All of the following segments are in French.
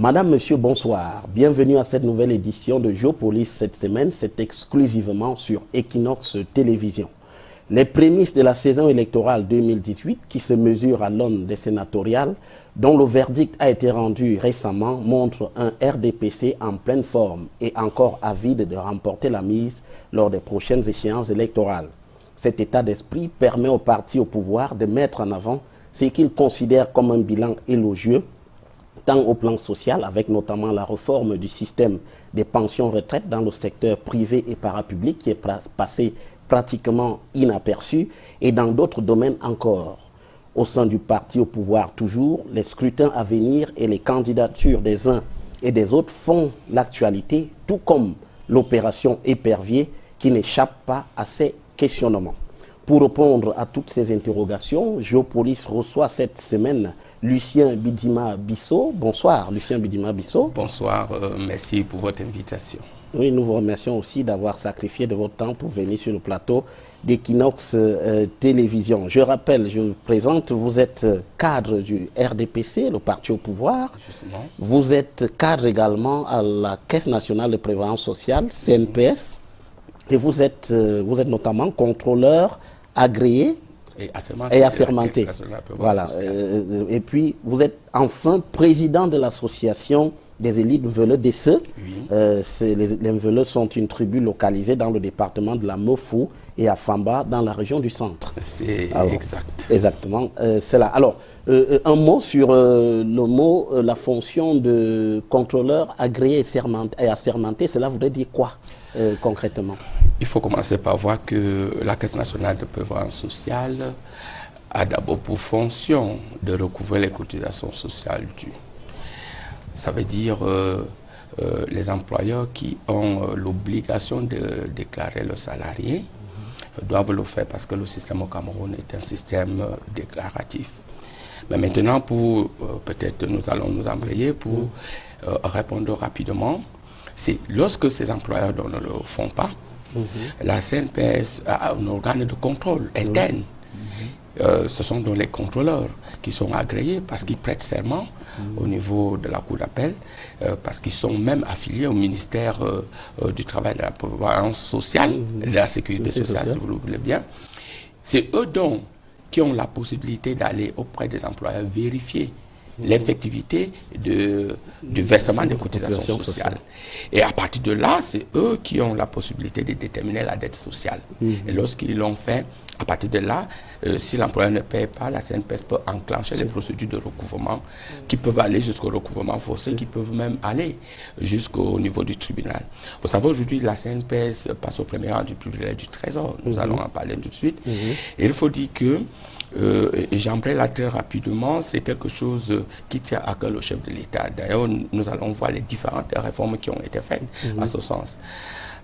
Madame, Monsieur, bonsoir. Bienvenue à cette nouvelle édition de Géopolis. Cette semaine, c'est exclusivement sur Equinox Télévision. Les prémices de la saison électorale 2018, qui se mesure à l'aune des sénatoriales, dont le verdict a été rendu récemment, montrent un RDPC en pleine forme et encore avide de remporter la mise lors des prochaines échéances électorales. Cet état d'esprit permet aux partis au pouvoir de mettre en avant ce qu'ils considèrent comme un bilan élogieux, tant au plan social, avec notamment la réforme du système des pensions-retraites dans le secteur privé et parapublic qui est passé pratiquement inaperçu, et dans d'autres domaines encore. Au sein du parti au pouvoir toujours, les scrutins à venir et les candidatures des uns et des autres font l'actualité, tout comme l'opération Épervier qui n'échappe pas à ces questionnements. Pour répondre à toutes ces interrogations, Géopolis reçoit cette semaine Lucien Bidima-Bissot. Bonsoir Lucien Bidima-Bissot. Bonsoir, merci pour votre invitation. Oui, nous vous remercions aussi d'avoir sacrifié de votre temps pour venir sur le plateau d'Equinox Télévision. Je rappelle, je vous présente, vous êtes cadre du RDPC, le parti au pouvoir. Justement. Vous êtes cadre également à la Caisse nationale de prévoyance sociale, CNPS. Et vous êtes notamment contrôleur agréé et assermenté. Voilà. Et puis, vous êtes enfin président de l'association des élites Mveleu d'Esseux. Oui. Les Mveleu sont une tribu localisée dans le département de la Mofou et à Famba, dans la région du centre. C'est exact. Exactement, c'est là. Alors, un mot sur la fonction de contrôleur agréé et assermenté, cela voudrait dire quoi concrètement? Il faut commencer par voir que la Caisse nationale de prévoyance sociale a d'abord pour fonction de recouvrer les cotisations sociales dues. Ça veut dire les employeurs qui ont l'obligation de déclarer leurs salariés doivent le faire parce que le système au Cameroun est un système déclaratif. Mais maintenant, peut-être nous allons nous embrayer pour répondre rapidement. C'est lorsque ces employeurs ne le font pas, la CNPS a un organe de contrôle interne. Ce sont donc les contrôleurs qui sont agréés parce qu'ils prêtent serment au niveau de la Cour d'appel, parce qu'ils sont même affiliés au ministère du Travail, de la Prévoyance sociale et de la Sécurité sociale, si vous le voulez bien. C'est eux donc qui ont la possibilité d'aller auprès des employeurs vérifier l'effectivité du versement des cotisations sociales. Et à partir de là, c'est eux qui ont la possibilité de déterminer la dette sociale. Et lorsqu'ils l'ont fait, à partir de là, si l'employeur ne paye pas, la CNPS peut enclencher les procédures de recouvrement qui peuvent aller jusqu'au recouvrement forcé, qui peuvent même aller jusqu'au niveau du tribunal. Vous savez, aujourd'hui, la CNPS passe au premier rang du privilège du Trésor. Nous allons en parler tout de suite. Et il faut dire que et j'embraye là très rapidement, c'est quelque chose qui tient à cœur le chef de l'État. D'ailleurs, nous allons voir les différentes réformes qui ont été faites à ce sens.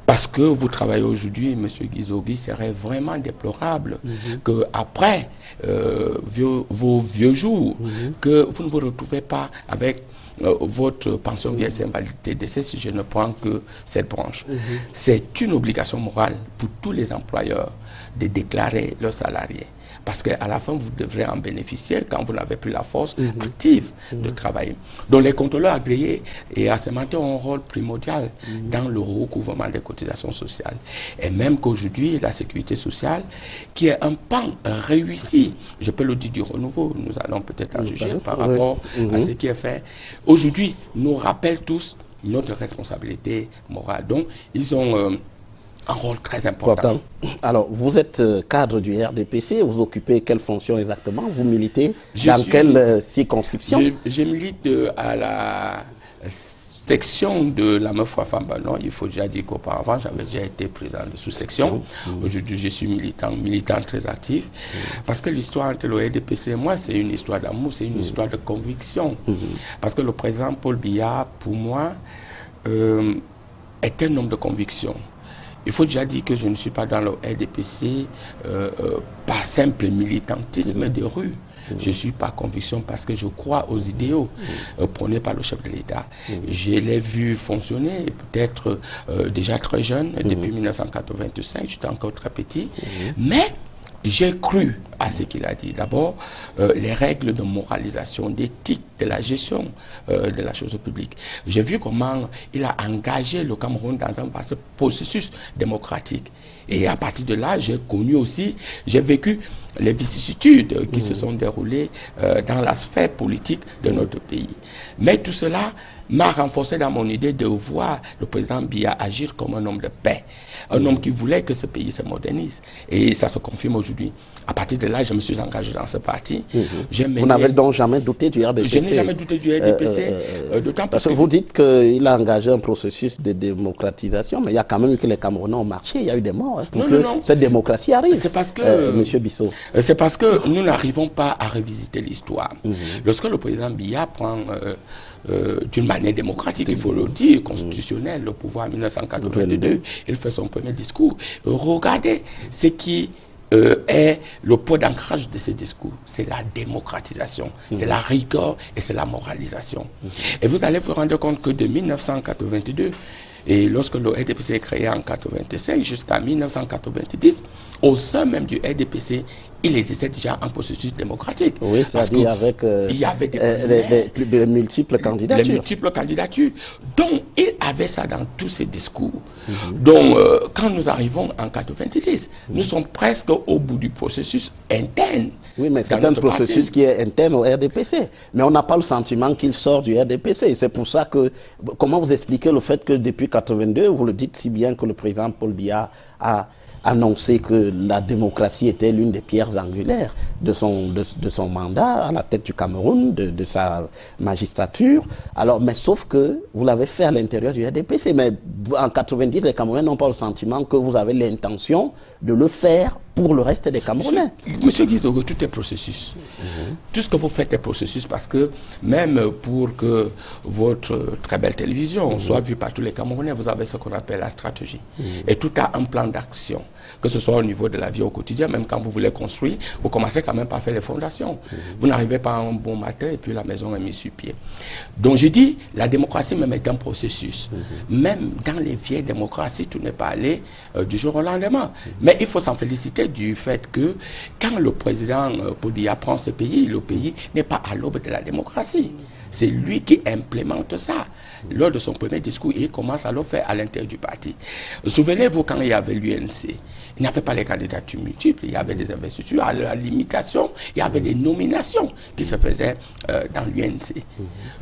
Parce que vous travaillez aujourd'hui, M. Guizogui, serait vraiment déplorable qu'après vos vieux jours, que vous ne vous retrouvez pas avec votre pension vieillesse invalidité décès, si je ne prends que cette branche. C'est une obligation morale pour tous les employeurs de déclarer leurs salariés. Parce qu'à la fin, vous devrez en bénéficier quand vous n'avez plus la force active de travailler. Donc les contrôleurs agréés et assermentés ont un rôle primordial dans le recouvrement des cotisations sociales. Et même qu'aujourd'hui, la sécurité sociale, qui est un pan réussi, je peux le dire du renouveau, nous allons peut-être en juger par rapport à ce qui est fait, aujourd'hui, nous rappelle tous notre responsabilité morale. Donc, ils ont un rôle très important. Alors, vous êtes cadre du RDPC, vous occupez quelle fonction exactement? Vous militez dans quelle circonscription? Je milite à la section de la Meufou-Famba. Non, il faut déjà dire qu'auparavant, j'avais déjà été président de sous-section. Aujourd'hui, je suis militant très actif. Parce que l'histoire entre le RDPC et moi, c'est une histoire d'amour, c'est une histoire de conviction. Parce que le président Paul Biya, pour moi, est un homme de conviction. Il faut déjà dire que je ne suis pas dans le RDPC par simple militantisme de rue. Je suis par conviction parce que je crois aux idéaux prônés par le chef de l'État. Je l'ai vu fonctionner peut-être déjà très jeune, depuis 1985, j'étais encore très petit. Mais j'ai cru à ce qu'il a dit. D'abord, les règles de moralisation, d'éthique, de la gestion de la chose publique. J'ai vu comment il a engagé le Cameroun dans un vaste processus démocratique. Et à partir de là, j'ai connu aussi, j'ai vécu les vicissitudes qui se sont déroulées dans la sphère politique de notre pays. Mais tout cela m'a renforcé dans mon idée de voir le président Biya agir comme un homme de paix, un homme qui voulait que ce pays se modernise. Et ça se confirme aujourd'hui. À partir de là, je me suis engagé dans ce parti. Vous n'avez donc jamais douté du RDPC? Je n'ai jamais douté du RDPC, d'autant parce que vous dites qu'il a engagé un processus de démocratisation, mais il y a quand même eu que les Camerounais ont marché, il y a eu des morts pour que cette démocratie arrive. C'est parce que, Monsieur Bissot. C'est parce que nous n'arrivons pas à revisiter l'histoire. Lorsque le président Biya prend d'une manière démocratique, il faut le dire, constitutionnelle, le pouvoir en 1982, il fait son premier discours. Regardez ce qui est le point d'ancrage de ce discours. C'est la démocratisation, c'est la rigueur et c'est la moralisation. Et vous allez vous rendre compte que de 1982, et lorsque le RDPC est créé en 1985 jusqu'à 1990, au sein même du RDPC, il existait déjà un processus démocratique. Oui, c'est-à-dire avec il y avait des multiples candidatures. Les multiples candidatures. Donc, il avait ça dans tous ses discours. Donc, quand nous arrivons en 1990, nous sommes presque au bout du processus interne. Oui, mais c'est un processus qui est interne au RDPC. Mais on n'a pas le sentiment qu'il sort du RDPC. C'est pour ça que... Comment vous expliquez le fait que depuis 1982, vous le dites si bien que le président Paul Biya a annoncé que la démocratie était l'une des pierres angulaires de son mandat à la tête du Cameroun, de sa magistrature. Alors, mais sauf que vous l'avez fait à l'intérieur du RDPC. Mais en 90, les Camerounais n'ont pas le sentiment que vous avez l'intention de le faire pour le reste des Camerounais. Monsieur Guizot, tout est processus. Tout ce que vous faites est processus parce que même pour que votre très belle télévision soit vue par tous les Camerounais, vous avez ce qu'on appelle la stratégie. Et tout a un plan d'action, que ce soit au niveau de la vie au quotidien, même quand vous voulez construire, vous commencez quand même par faire les fondations. Vous n'arrivez pas un bon matin et puis la maison est mise sur pied. Donc je dis, la démocratie même est un processus. Même dans les vieilles démocraties, tout n'est pas allé du jour au lendemain. Mais il faut s'en féliciter du fait que quand le président Paul Biya prend ce pays, le pays n'est pas à l'aube de la démocratie. C'est lui qui implémente ça. Lors de son premier discours, il commence à le faire à l'intérieur du parti. Souvenez-vous quand il y avait l'UNC, il n'y avait pas les candidatures multiples, il y avait des investitures à la limitation, il y avait des nominations qui se faisaient dans l'UNC.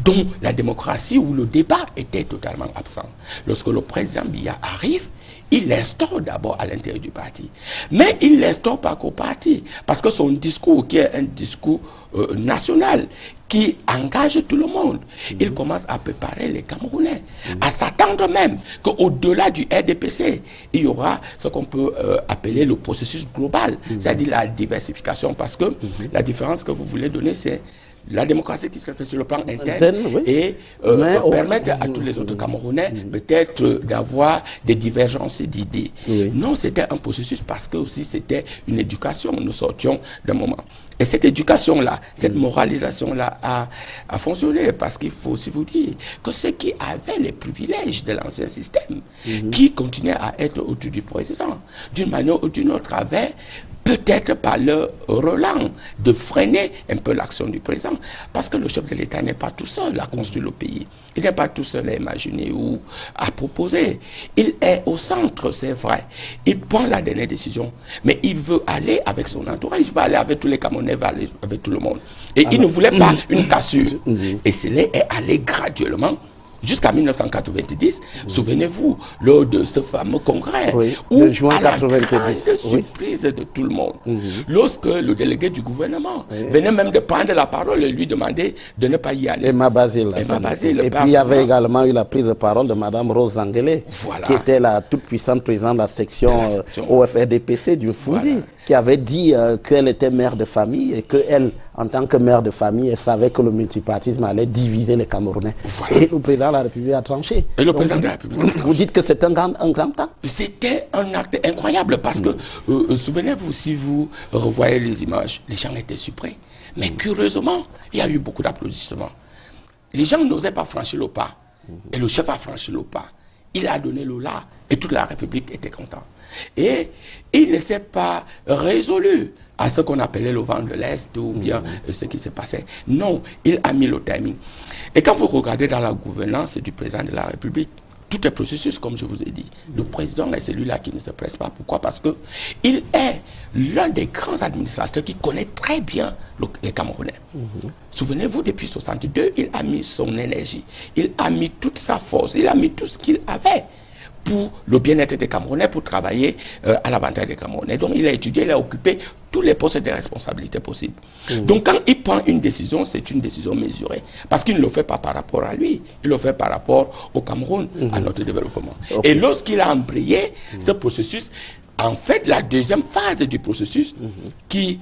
Donc la démocratie où le débat était totalement absent. Lorsque le président Biya arrive, il l'instaure d'abord à l'intérieur du parti. Mais il ne l'instaure pas qu'au parti. Parce que son discours, qui est un discours national, qui engage tout le monde, il commence à préparer les Camerounais, à s'attendre même qu'au-delà du RDPC, il y aura ce qu'on peut appeler le processus global, c'est-à-dire la diversification. Parce que la différence que vous voulez donner, c'est la démocratie qui se fait sur le plan interne et permettre à tous les autres Camerounais peut-être d'avoir des divergences d'idées. Non, c'était un processus parce que aussi c'était une éducation. Nous sortions d'un moment. Et cette éducation-là, cette moralisation-là a fonctionné parce qu'il faut aussi vous dire que ceux qui avaient les privilèges de l'ancien système, qui continuaient à être au-dessus du président, d'une manière ou d'une autre, avaient peut-être par leur relent de freiner un peu l'action du président, parce que le chef de l'État n'est pas tout seul à construire le pays. Il n'est pas tout seul à imaginer ou à proposer. Il est au centre, c'est vrai. Il prend la dernière décision, mais il veut aller avec son entourage, il va aller avec tous les Camerounais, il va aller avec tout le monde. Et il ne voulait pas une cassure. Et cela est allé graduellement jusqu'à 1990, souvenez-vous, lors de ce fameux congrès, où, à la grande surprise de tout le monde, lorsque le délégué du gouvernement venait même de prendre la parole et lui demander de ne pas y aller. Emma Basile. Et puis il y avait également eu la prise de parole de Mme Rose Zanguele, qui était la toute-puissante présidente de la section OFRDPC du Foundi, qui avait dit qu'elle était mère de famille et qu'elle, en tant que mère de famille, elle savait que le multipartisme allait diviser les Camerounais. Et le président de la République a tranché. Et le président de la République vous dites que c'est un grand acte? C'était un acte incroyable parce que, souvenez-vous, si vous revoyez les images, les gens étaient surpris. Mais curieusement, il y a eu beaucoup d'applaudissements. Les gens n'osaient pas franchir le pas. Et le chef a franchi le pas. il a donné le là et toute la République était contente. Et il ne s'est pas résolu à ce qu'on appelait le vent de l'Est ou bien ce qui s'est passé. Non, il a mis le timing. Et quand vous regardez dans la gouvernance du président de la République, tout est processus, comme je vous ai dit. Le président est celui-là qui ne se presse pas. Pourquoi? Parce qu'il est l'un des grands administrateurs qui connaît très bien les Camerounais. Souvenez-vous, depuis 1962, il a mis son énergie, il a mis toute sa force, il a mis tout ce qu'il avait pour le bien-être des Camerounais, pour travailler à l'avantage des Camerounais. Donc il a étudié, il a occupé tous les postes de responsabilité possibles. Donc quand il prend une décision, c'est une décision mesurée. Parce qu'il ne le fait pas par rapport à lui, il le fait par rapport au Cameroun, à notre développement. Et lorsqu'il a embrayé ce processus, en fait, la deuxième phase du processus qui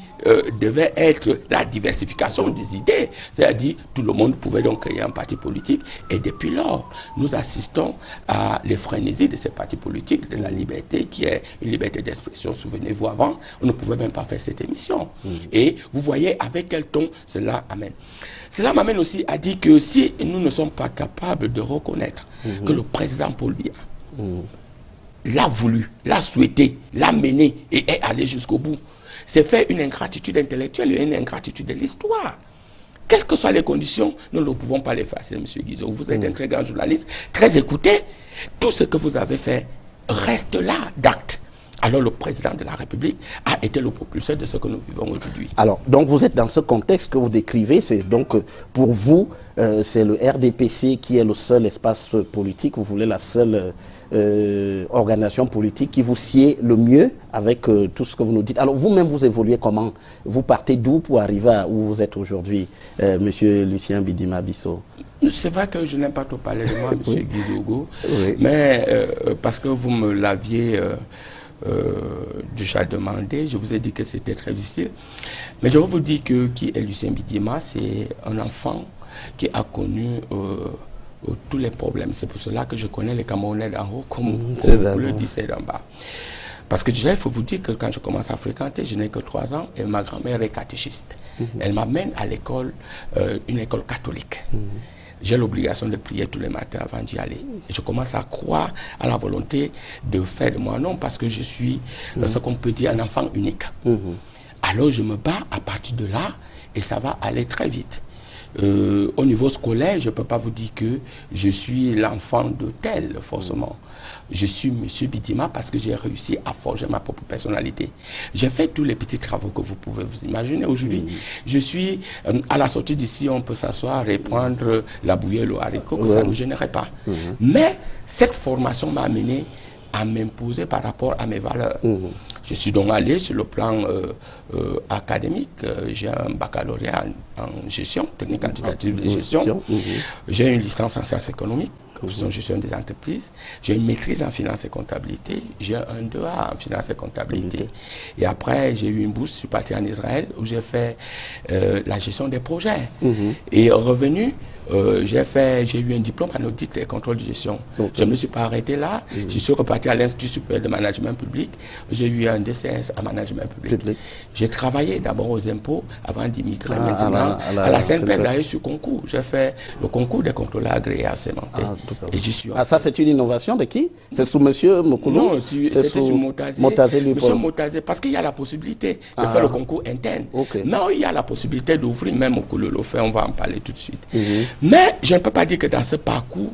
devait être la diversification des idées, c'est-à-dire tout le monde pouvait donc créer un parti politique. Et depuis lors, nous assistons à l'effrénésie de ces partis politiques, de la liberté qui est une liberté d'expression. Souvenez-vous, avant, on ne pouvait même pas faire cette émission. Et vous voyez avec quel ton cela amène. Cela m'amène aussi à dire que si nous ne sommes pas capables de reconnaître que le président Paul Biya l'a voulu, l'a souhaité, l'a mené et est allé jusqu'au bout, c'est faire une ingratitude intellectuelle et une ingratitude de l'histoire. Quelles que soient les conditions, nous ne pouvons pas l'effacer, M. Guizot. Vous êtes un très grand journaliste, très écouté. Tout ce que vous avez fait reste là, d'acte. Alors le président de la République a été le propulseur de ce que nous vivons aujourd'hui. Alors, donc vous êtes dans ce contexte que vous décrivez, c'est donc pour vous, c'est le RDPC qui est le seul espace politique, vous voulez la seule organisation politique qui vous sied le mieux avec tout ce que vous nous dites. Alors vous-même, vous évoluez comment? Vous partez d'où pour arriver à où vous êtes aujourd'hui, Monsieur Lucien Bidima Bissot? C'est vrai que je n'aime pas trop parler de moi, M. Guizot, mais parce que vous me l'aviez déjà demandé, je vous ai dit que c'était très difficile. Mais je vais vous dire que qui est Lucien Bidima, c'est un enfant qui a connu tous les problèmes. C'est pour cela que je connais les Camerounais d'en haut comme vous le disiez d'en bas. Parce que déjà, il faut vous dire que quand je commence à fréquenter, je n'ai que 3 ans et ma grand-mère est catéchiste. Elle m'amène à l'école, une école catholique. J'ai l'obligation de prier tous les matins avant d'y aller. Et je commence à croire à la volonté de faire de moi un homme parce que je suis ce qu'on peut dire un enfant unique. Alors je me bats à partir de là et ça va aller très vite. Au niveau scolaire, je ne peux pas vous dire que je suis l'enfant de tel, forcément. Je suis M. Bidima parce que j'ai réussi à forger ma propre personnalité. J'ai fait tous les petits travaux que vous pouvez vous imaginer. Aujourd'hui, je suis à la sortie d'ici, on peut s'asseoir et prendre la bouillie, le haricot, que ça ne me gênerait pas. Mais cette formation m'a amené à m'imposer par rapport à mes valeurs. Je suis donc allé sur le plan académique. J'ai un baccalauréat en gestion, technique quantitative de gestion. J'ai une licence en sciences économiques, gestion des entreprises. J'ai une maîtrise en finance et comptabilité. J'ai un 2A en finance et comptabilité. Et après, j'ai eu une bourse, je suis parti en Israël où j'ai fait la gestion des projets. Et revenu, j'ai eu un diplôme en audit et contrôle de gestion. Je ne me suis pas arrêté là. Je suis reparti à l'Institut supérieur de management public. J'ai eu un DCS en management public. J'ai travaillé d'abord aux impôts avant d'immigrer maintenant à la synthèse d'ailleurs sur concours. J'ai fait le concours des contrôleurs agréés assermentés. Et j'y suis. Ça c'est une innovation de qui? C'est sous M. Mokoulou? Non, c'était sur Motazé. Monsieur Motazé, parce qu'il y a la possibilité de faire le concours interne. Mais il y a la possibilité d'ouvrir même Mokoulou le fait, on va en parler tout de suite. Mais je ne peux pas dire que dans ce parcours,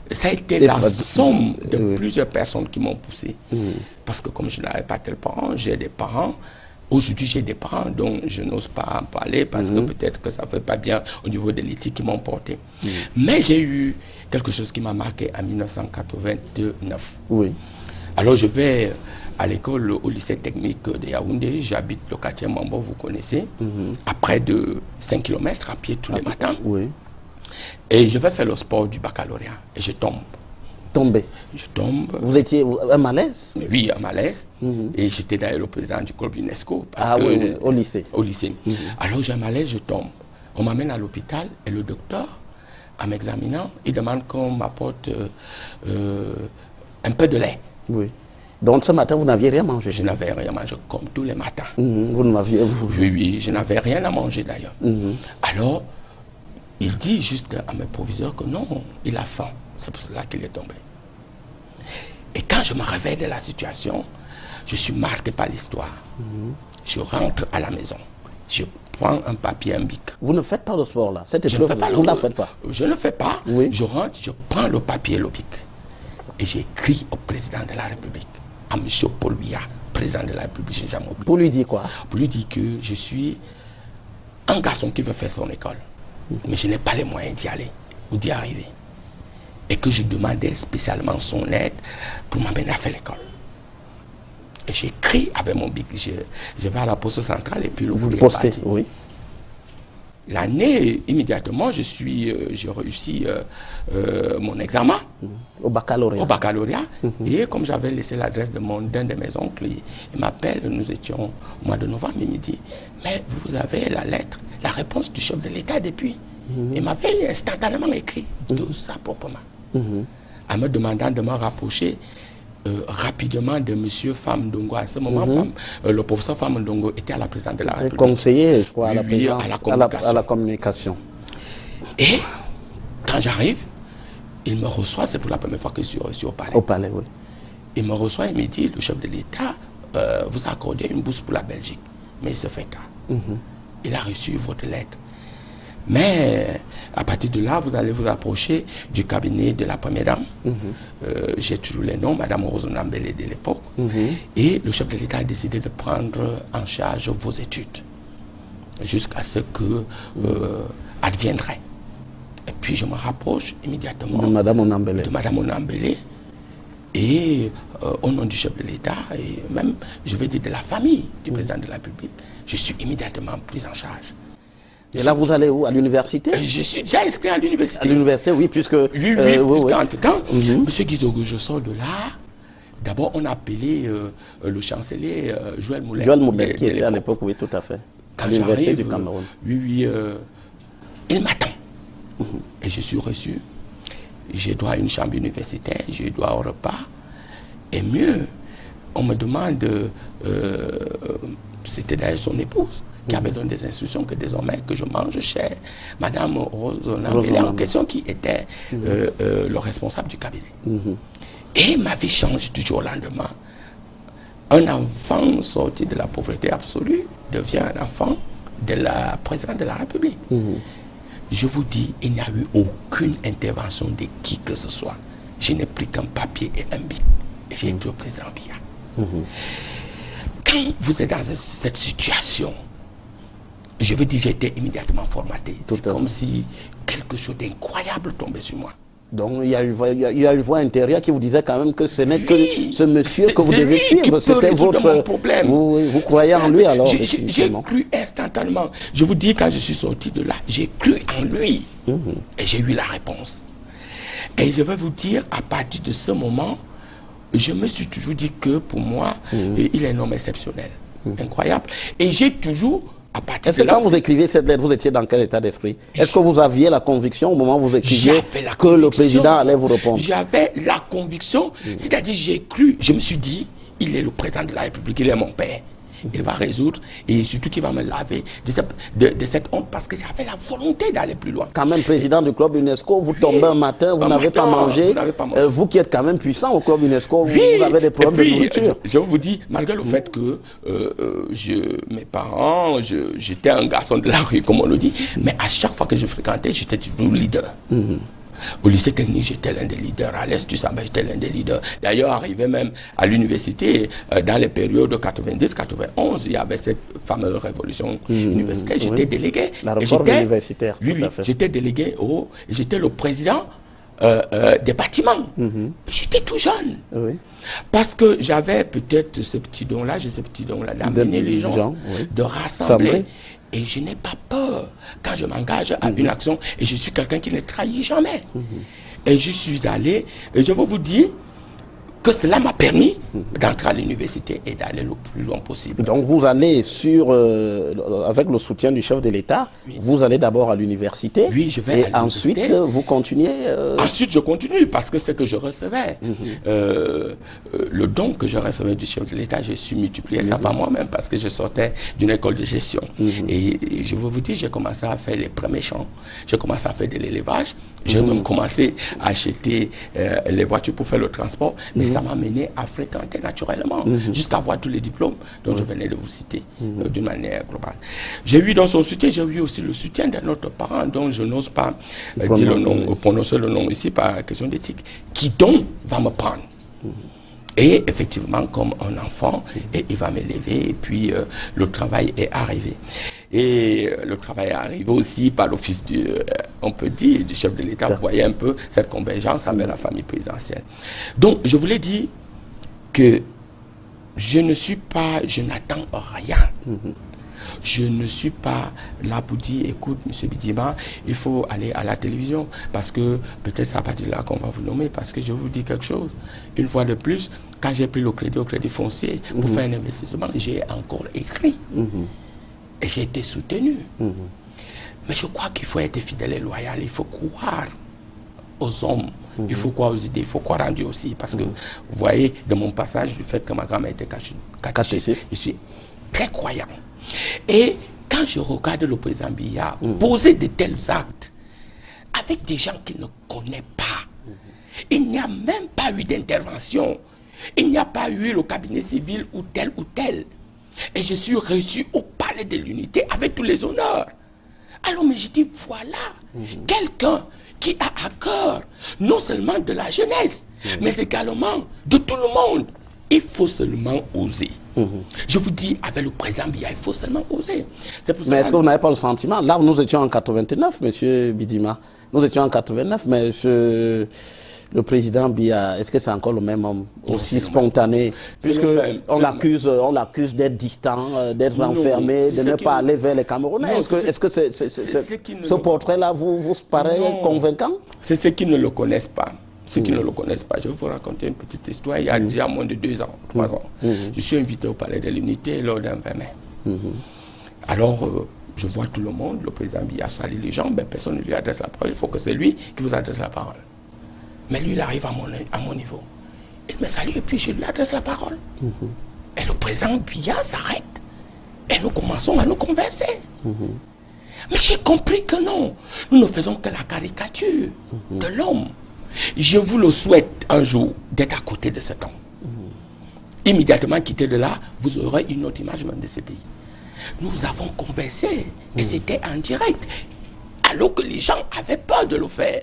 ça a été la somme de plusieurs personnes qui m'ont poussé. Parce que comme je n'avais pas tel parent, j'ai des parents. Aujourd'hui, j'ai des parents dont je n'ose pas en parler parce que peut-être que ça ne fait pas bien au niveau de l'éthique qui m'ont porté. Mais j'ai eu quelque chose qui m'a marqué en 1989. Alors, je vais à l'école, au lycée technique de Yaoundé. J'habite le quartier Mambo, vous connaissez, à près de 5 km à pied tous les matins. Et je vais faire le sport du baccalauréat et je tombe. Je tombe. Vous étiez un malaise? Oui, un malaise. Et j'étais d'ailleurs le président du club UNESCO. Au lycée. Au lycée. Alors j'ai un malaise, je tombe. On m'amène à l'hôpital et le docteur, en m'examinant, il demande qu'on m'apporte un peu de lait. Donc ce matin, vous n'aviez rien mangé? Je n'avais rien mangé, comme tous les matins. Vous ne m'aviez... Oui, je n'avais rien à manger d'ailleurs. Alors, il dit juste à mes proviseurs que non, il a faim. C'est pour cela qu'il est tombé. Et quand je me réveille de la situation, je suis marqué par l'histoire. Je rentre à la maison. Je prends un papier, un bic. Vous ne faites pas de sport là? Cette Je ne fais épreuve, pas vous ne la faites pas? Je ne fais pas. Oui. Je rentre, je prends le papier et le bic. Et j'écris au président de la République, à M. Paul Biya, président de la République, j'ai jamais oublié. Pour lui dire quoi? Pour lui dire que je suis un garçon qui veut faire son école. Mais je n'ai pas les moyens d'y aller ou d'y arriver. Et que je demandais spécialement son aide pour m'amener à faire l'école. Et j'écris avec mon bic. Je vais à la poste centrale et puis le courrier est parti. Oui. L'année, immédiatement, j'ai réussi mon examen. Au baccalauréat. Au baccalauréat. Et comme j'avais laissé l'adresse d'un de mes oncles, il m'appelle, nous étions au mois de novembre, il me dit, mais vous avez la lettre, la réponse du chef de l'État depuis. Il m'avait instantanément écrit tout ça proprement. En me demandant de me rapprocher rapidement de M. Pham Ndongo. À ce moment, le professeur Pham Ndongo était à la présidence de la République. Conseiller, je crois, à la Oui, présidence, à la communication. Et quand j'arrive, il me reçoit, c'est pour la première fois que je suis reçu au palais. Au palais, oui. Il me reçoit et me dit, le chef de l'État vous a accordé une bourse pour la Belgique. Mais il se fait tard. Il a reçu votre lettre. Mais à partir de là, vous allez vous approcher du cabinet de la première dame. J'ai toujours les noms, Madame Rose Nambélé de l'époque. Et le chef de l'État a décidé de prendre en charge vos études jusqu'à ce que adviendrait. Et puis je me rapproche immédiatement de Madame Onambélé. De Madame Onambélé. Et au nom du chef de l'État, et même, je veux dire, de la famille du président de la République, je suis immédiatement pris en charge. Et là, vous allez où? À l'université? Je suis déjà inscrit à l'université. À l'université, oui, puisque... Oui, puisqu'entre-temps, Monsieur Guizogo, je sors de là. D'abord, on a appelé le chancelier Joël Moulin. Joël Moulin, qui était à l'époque, oui, tout à fait. Quand à l'université j'arrive, du Cameroun. Il m'attend. Et je suis reçu. J'ai droit à une chambre universitaire, j'ai droit au repas. Et mieux, on me demande, c'était d'ailleurs son épouse, qui avait donné des instructions que désormais que je mange chez Madame Rose Nambélé, en question qui était le responsable du cabinet. Et ma vie change du jour au lendemain. Un enfant sorti de la pauvreté absolue devient un enfant de la présidente de la République. Je vous dis, il n'y a eu aucune intervention de qui que ce soit. Je n'ai pris qu'un papier et un bic. Et j'ai été au président Biya. Quand vous êtes dans cette situation, je veux dire, j'ai été immédiatement formaté. C'est comme si quelque chose d'incroyable tombait sur moi. Donc il y a une voix intérieure qui vous disait quand même que ce n'est que ce monsieur que vous devez suivre. C'était votre problème. Vous croyez en lui alors? J'ai cru instantanément. Je vous dis, quand je suis sorti de là, j'ai cru en lui. Et j'ai eu la réponse. Et je vais vous dire, à partir de ce moment, je me suis toujours dit que pour moi, il est un homme exceptionnel. Incroyable. Et j'ai toujours... Est-ce que quand vous écrivez cette lettre, vous étiez dans quel état d'esprit? Est-ce que vous aviez la conviction au moment où vous écriviez que le président allait vous répondre? J'avais la conviction, c'est-à-dire j'ai cru, je me suis dit, il est le président de la République, il est mon père. Il va résoudre et surtout qu'il va me laver de cette honte parce que j'avais la volonté d'aller plus loin. Quand même président du club UNESCO, vous tombez un matin, vous n'avez pas mangé. Vous qui êtes quand même puissant au club UNESCO, vous avez des problèmes de nourriture. Je vous dis, malgré le fait que mes parents, j'étais un garçon de la rue, comme on le dit, mais à chaque fois que je fréquentais, j'étais toujours leader. Au lycée technique, j'étais l'un des leaders. À l'Est du Samba, j'étais l'un des leaders. D'ailleurs, arrivé même à l'université, dans les périodes de 90-91, il y avait cette fameuse révolution universitaire. J'étais délégué. La réforme universitaire. Oui, j'étais délégué j'étais le président des bâtiments. J'étais tout jeune. Parce que j'avais peut-être ce petit don-là, j'ai ce petit don-là d'amener les gens, de rassembler. Et je n'ai pas peur quand je m'engage à une action. Et je suis quelqu'un qui ne trahit jamais. Et je suis allé, et je veux vous dire que cela m'a permis d'entrer à l'université et d'aller le plus loin possible. Donc vous allez avec le soutien du chef de l'État, vous allez d'abord à l'université. Oui, je vais et ensuite vous continuez. Ensuite je continue parce que ce que je recevais, le don que je recevais du chef de l'État, j'ai su multiplier ça par moi-même parce que je sortais d'une école de gestion. Et je veux vous dire, j'ai commencé à faire les premiers champs, j'ai commencé à faire de l'élevage. J'ai même commencé à acheter les voitures pour faire le transport, mais ça m'a mené à fréquenter naturellement, jusqu'à avoir tous les diplômes dont je venais de vous citer, d'une manière globale. J'ai eu dans son soutien, j'ai eu aussi le soutien d'un autre parent dont je n'ose pas dire le nom, prononcer le nom ici par question d'éthique, qui donc va me prendre. Et effectivement, comme un enfant, et il va m'élever, et puis le travail est arrivé. Et le travail est arrivé aussi par l'office du, on peut dire, du chef de l'État. Vous voyez un peu cette convergence avec la famille présidentielle. Donc, je voulais dire que je ne suis pas, je n'attends rien. Je ne suis pas là pour dire, écoute, M. Bidima, il faut aller à la télévision, parce que peut-être c'est à partir de là qu'on va vous nommer, parce que je vous dis quelque chose. Une fois de plus, quand j'ai pris le crédit au Crédit Foncier pour faire un investissement, j'ai encore écrit. Et j'ai été soutenu. Mais je crois qu'il faut être fidèle et loyal, il faut croire aux hommes, il faut croire aux idées, il faut croire en Dieu aussi, parce que vous voyez, de mon passage, du fait que ma grand-mère était catéchiste, je suis très croyant. Et quand je regarde le président Biya poser de tels actes avec des gens qu'il ne connaît pas, il n'y a même pas eu d'intervention, il n'y a pas eu le cabinet civil ou tel ou tel. Et je suis reçu au palais de l'unité avec tous les honneurs. Alors, mais je dis, voilà, quelqu'un qui a à cœur non seulement de la jeunesse, mais également de tout le monde. Il faut seulement oser. Je vous dis, avec le président Biya, il faut seulement oser. Mais est-ce que vous n'avez pas le sentiment? Là, nous étions en 89, M. Bidima. Nous étions en 89, mais le président Biya, est-ce que c'est encore le même homme, aussi spontané? Puisque on l'accuse d'être distant, d'être renfermé, de ne pas aller vers les Camerounais. Est-ce que ce portrait-là vous paraît convaincant? C'est ceux qui ne le connaissent pas. Ceux qui ne le connaissent pas, je vais vous raconter une petite histoire. Il y a déjà moins de 2 ans, 3 ans. Je suis invité au Palais de l'Unité lors d'un 20 mai. Alors, je vois tout le monde, le président Biya salue les gens, mais personne ne lui adresse la parole. Il faut que c'est lui qui vous adresse la parole. Mais lui, il arrive à mon niveau. Il me salue et puis je lui adresse la parole. Et le président Biya s'arrête. Et nous commençons à nous converser. Mais j'ai compris que non, nous ne faisons que la caricature de l'homme. Je vous le souhaite un jour d'être à côté de cet homme. Immédiatement quitté de là, vous aurez une autre image même de ce pays. Nous avons conversé et c'était en direct. Alors que les gens avaient peur de le faire.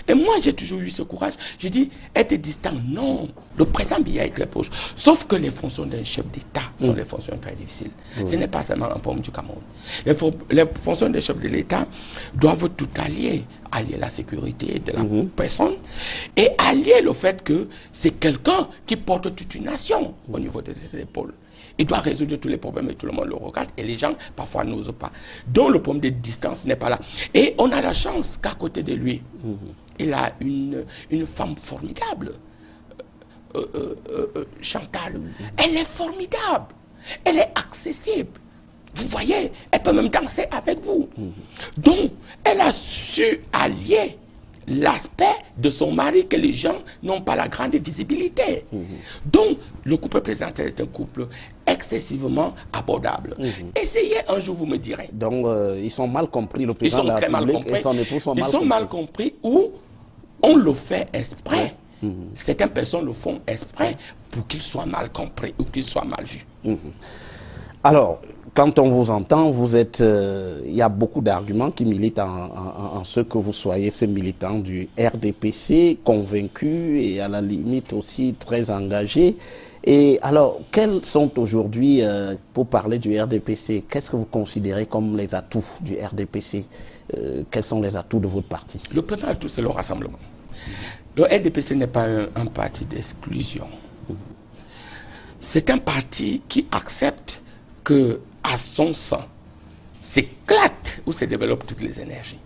Et moi, j'ai toujours eu ce courage. Je dis, être distant, non. Le président Biya est très proche. Sauf que les fonctions d'un chef d'État sont des fonctions très difficiles. Ce n'est pas seulement un problème du Cameroun. Les fonctions des chefs de l'État doivent tout allier. Allier la sécurité de la personne et allier le fait que c'est quelqu'un qui porte toute une nation au niveau de ses épaules. Il doit résoudre tous les problèmes et tout le monde le regarde et les gens parfois n'osent pas. Donc le problème de distance n'est pas là. Et on a la chance qu'à côté de lui, il a une femme formidable, Chantal. Elle est formidable, elle est accessible. Vous voyez, elle peut même danser avec vous. Donc, elle a su allier l'aspect de son mari que les gens n'ont pas la grande visibilité. Donc, le couple présidentiel est un couple excessivement abordable. Essayez un jour, vous me direz. Donc, ils sont mal compris, le président de la République et son époux sont mal compris. Ils sont mal compris ou on le fait exprès. Certaines personnes le font exprès pour qu'ils soient mal compris ou qu'ils soient mal vus. Alors, quand on vous entend, vous êtes, il y a beaucoup d'arguments qui militent en ce que vous soyez ce militant du RDPC, convaincu et à la limite aussi très engagé. Et alors, quels sont aujourd'hui, pour parler du RDPC, qu'est-ce que vous considérez comme les atouts du RDPC? Quels sont les atouts de votre parti? Le premier atout, c'est le rassemblement. Le RDPC n'est pas un parti d'exclusion. C'est un parti qui accepte que à son sein s'éclate ou se développent toutes les énergies.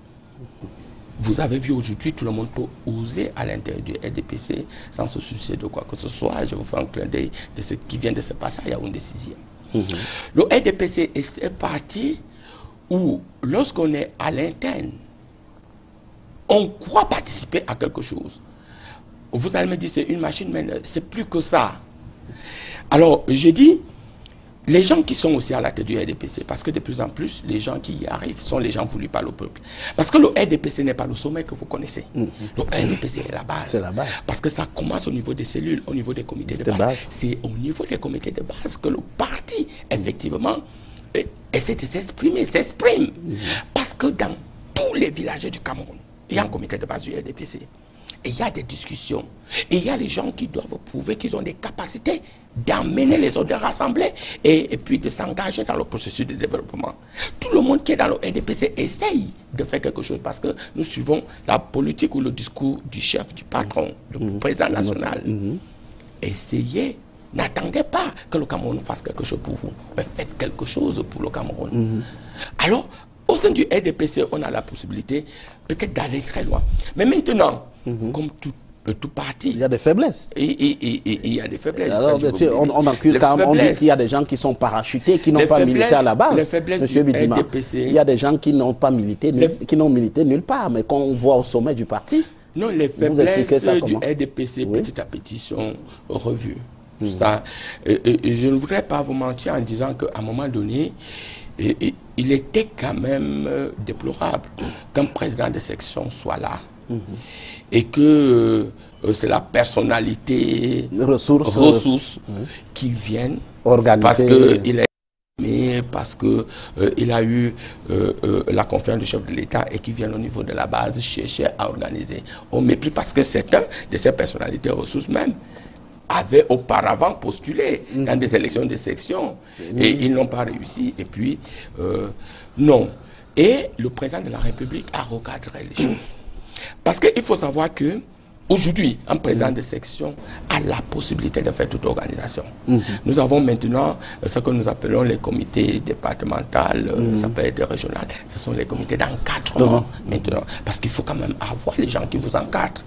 Vous avez vu aujourd'hui, tout le monde peut oser à l'intérieur du RDPC sans se soucier de quoi que ce soit. Je vous fais un clin d'œil de ce qui vient de se passer à Yaoundé 6e. Le RDPC est un parti où, lorsqu'on est à l'interne, on croit participer à quelque chose. Vous allez me dire, c'est une machine, mais c'est plus que ça. Alors, je dis, les gens qui sont aussi à la tête du RDPC, parce que de plus en plus, les gens qui y arrivent sont les gens voulus par le peuple. Parce que le RDPC n'est pas le sommet que vous connaissez. Le RDPC est la base. C'est la base. Parce que ça commence au niveau des cellules, au niveau des comités de base. C'est au niveau des comités de base que le parti, effectivement, essaie de s'exprime. Parce que dans tous les villages du Cameroun, il y a un comité de base du RDPC. Et il y a des discussions. Et il y a les gens qui doivent prouver qu'ils ont des capacités d'emmener les autres, de rassembler et puis de s'engager dans le processus de développement. Tout le monde qui est dans le RDPC essaye de faire quelque chose parce que nous suivons la politique ou le discours du chef, du patron, du président national. Essayez, n'attendez pas que le Cameroun fasse quelque chose pour vous, mais faites quelque chose pour le Cameroun. Alors, au sein du RDPC, on a la possibilité peut-être d'aller très loin. Mais maintenant, comme tout parti, il y a des faiblesses. Il y a des faiblesses. Alors, on accuse quand même, on dit qu'il y a des gens qui sont parachutés, qui n'ont pas milité à la base. Les faiblesses Monsieur du Bidima, RDPC. il y a des gens qui n'ont pas milité, qui n'ont milité nulle part, mais qu'on voit au sommet du parti. Non, les faiblesses du RDPC petit à petit sont revues. Ça, je ne voudrais pas vous mentir en disant qu'à un moment donné, il était quand même déplorable qu'un président de section soit là. Et que c'est la personnalité, ressources qui viennent organiser. Parce qu'il est aimé, parce qu'il a eu la confiance du chef de l'État et qui viennent au niveau de la base chercher à organiser. Au mépris, parce que certains de ces personnalités ressources même avaient auparavant postulé dans des élections de section et ils n'ont pas réussi. Et puis, non. Et le président de la République a recadré les choses. Parce qu'il faut savoir que aujourd'hui, un président de section a la possibilité de faire toute organisation. Nous avons maintenant ce que nous appelons les comités départementaux, ça peut être régional. Ce sont les comités d'encadrement maintenant. Parce qu'il faut quand même avoir les gens qui vous encadrent,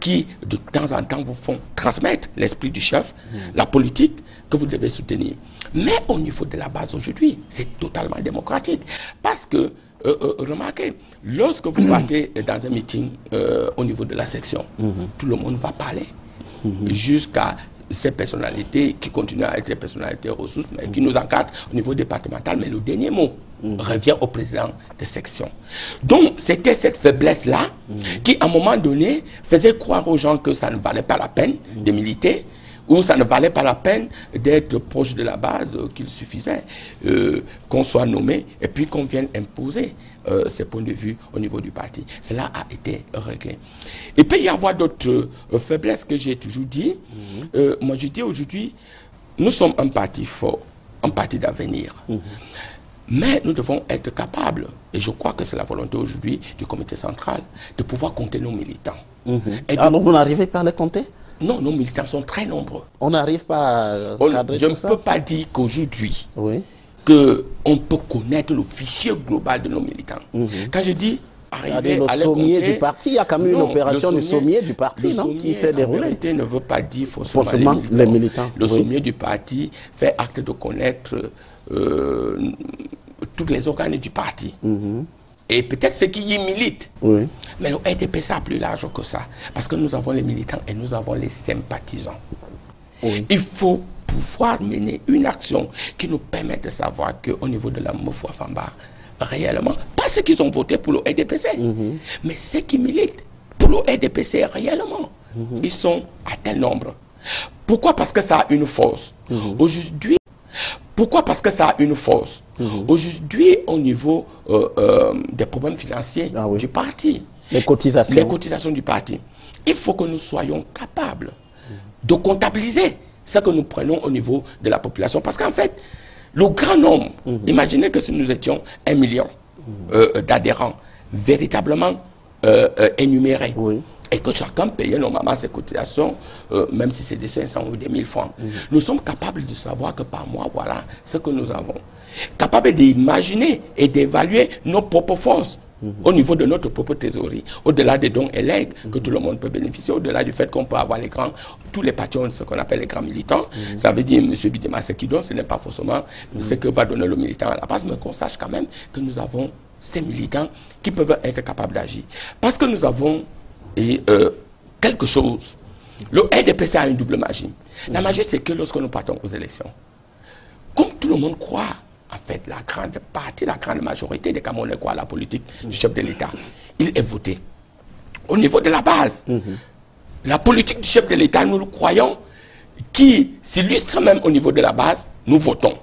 qui de temps en temps vous font transmettre l'esprit du chef, la politique que vous devez soutenir. Mais au niveau de la base aujourd'hui, c'est totalement démocratique. Parce que remarquez, lorsque vous partez dans un meeting au niveau de la section, tout le monde va parler jusqu'à ces personnalités qui continuent à être des personnalités ressources, mais qui nous encadrent au niveau départemental. Mais le dernier mot revient au président de section. Donc, c'était cette faiblesse-là qui, à un moment donné, faisait croire aux gens que ça ne valait pas la peine de militer, où ça ne valait pas la peine d'être proche de la base, qu'il suffisait qu'on soit nommé et puis qu'on vienne imposer ses points de vue au niveau du parti. Cela a été réglé. Il peut y avoir d'autres faiblesses que j'ai toujours dit. Moi, je dis aujourd'hui, nous sommes un parti fort, un parti d'avenir. Mais nous devons être capables, et je crois que c'est la volonté aujourd'hui du comité central, de pouvoir compter nos militants. Alors, vous n'arrivez pas à les compter? Non, nos militants sont très nombreux. On n'arrive pas à cadrer Je ne peux pas dire qu'aujourd'hui, qu'on peut connaître le fichier global de nos militants. Quand je dis arriver à le sommier du parti, il y a quand même une opération du sommier du parti qui fait dérouler. La vérité ne veut pas dire forcément les militants. Le sommier du parti fait acte de connaître tous les organes du parti. Et peut-être ceux qui y militent. Mais le RDPC a plus large que ça. Parce que nous avons les militants et nous avons les sympathisants. Il faut pouvoir mener une action qui nous permette de savoir qu'au niveau de la Mofwa Famba, réellement, pas ceux qui ont voté pour le RDPC, mais ceux qui militent pour le RDPC réellement, ils sont à tel nombre. Pourquoi? Parce que ça a une force. Aujourd'hui, pourquoi? Parce que ça a une force. Aujourd'hui, au niveau des problèmes financiers du parti, les cotisations du parti, il faut que nous soyons capables de comptabiliser ce que nous prenons au niveau de la population. Parce qu'en fait, le grand nombre, imaginez que si nous étions 1 million d'adhérents véritablement énumérés, et que chacun payait normalement ses cotisations, même si c'est des 500 ou des 1000 francs. Nous sommes capables de savoir que par mois, voilà ce que nous avons. Capables d'imaginer et d'évaluer nos propres forces au niveau de notre propre trésorerie, au-delà des dons et legs que tout le monde peut bénéficier, au-delà du fait qu'on peut avoir les grands, tous les partis ont ce qu'on appelle les grands militants. Ça veut dire, M. Bidima, ce qui donne, ce n'est pas forcément ce que va donner le militant à la base, mais qu'on sache quand même que nous avons ces militants qui peuvent être capables d'agir. Parce que nous avons quelque chose. Le RDPC a une double magie. La magie, c'est que lorsque nous partons aux élections, comme tout le monde croit, en fait, la grande majorité des Camerounais croient à la politique du chef de l'État. Il est voté. Au niveau de la base, la politique du chef de l'État, nous le croyons, qui s'illustre même au niveau de la base, nous votons.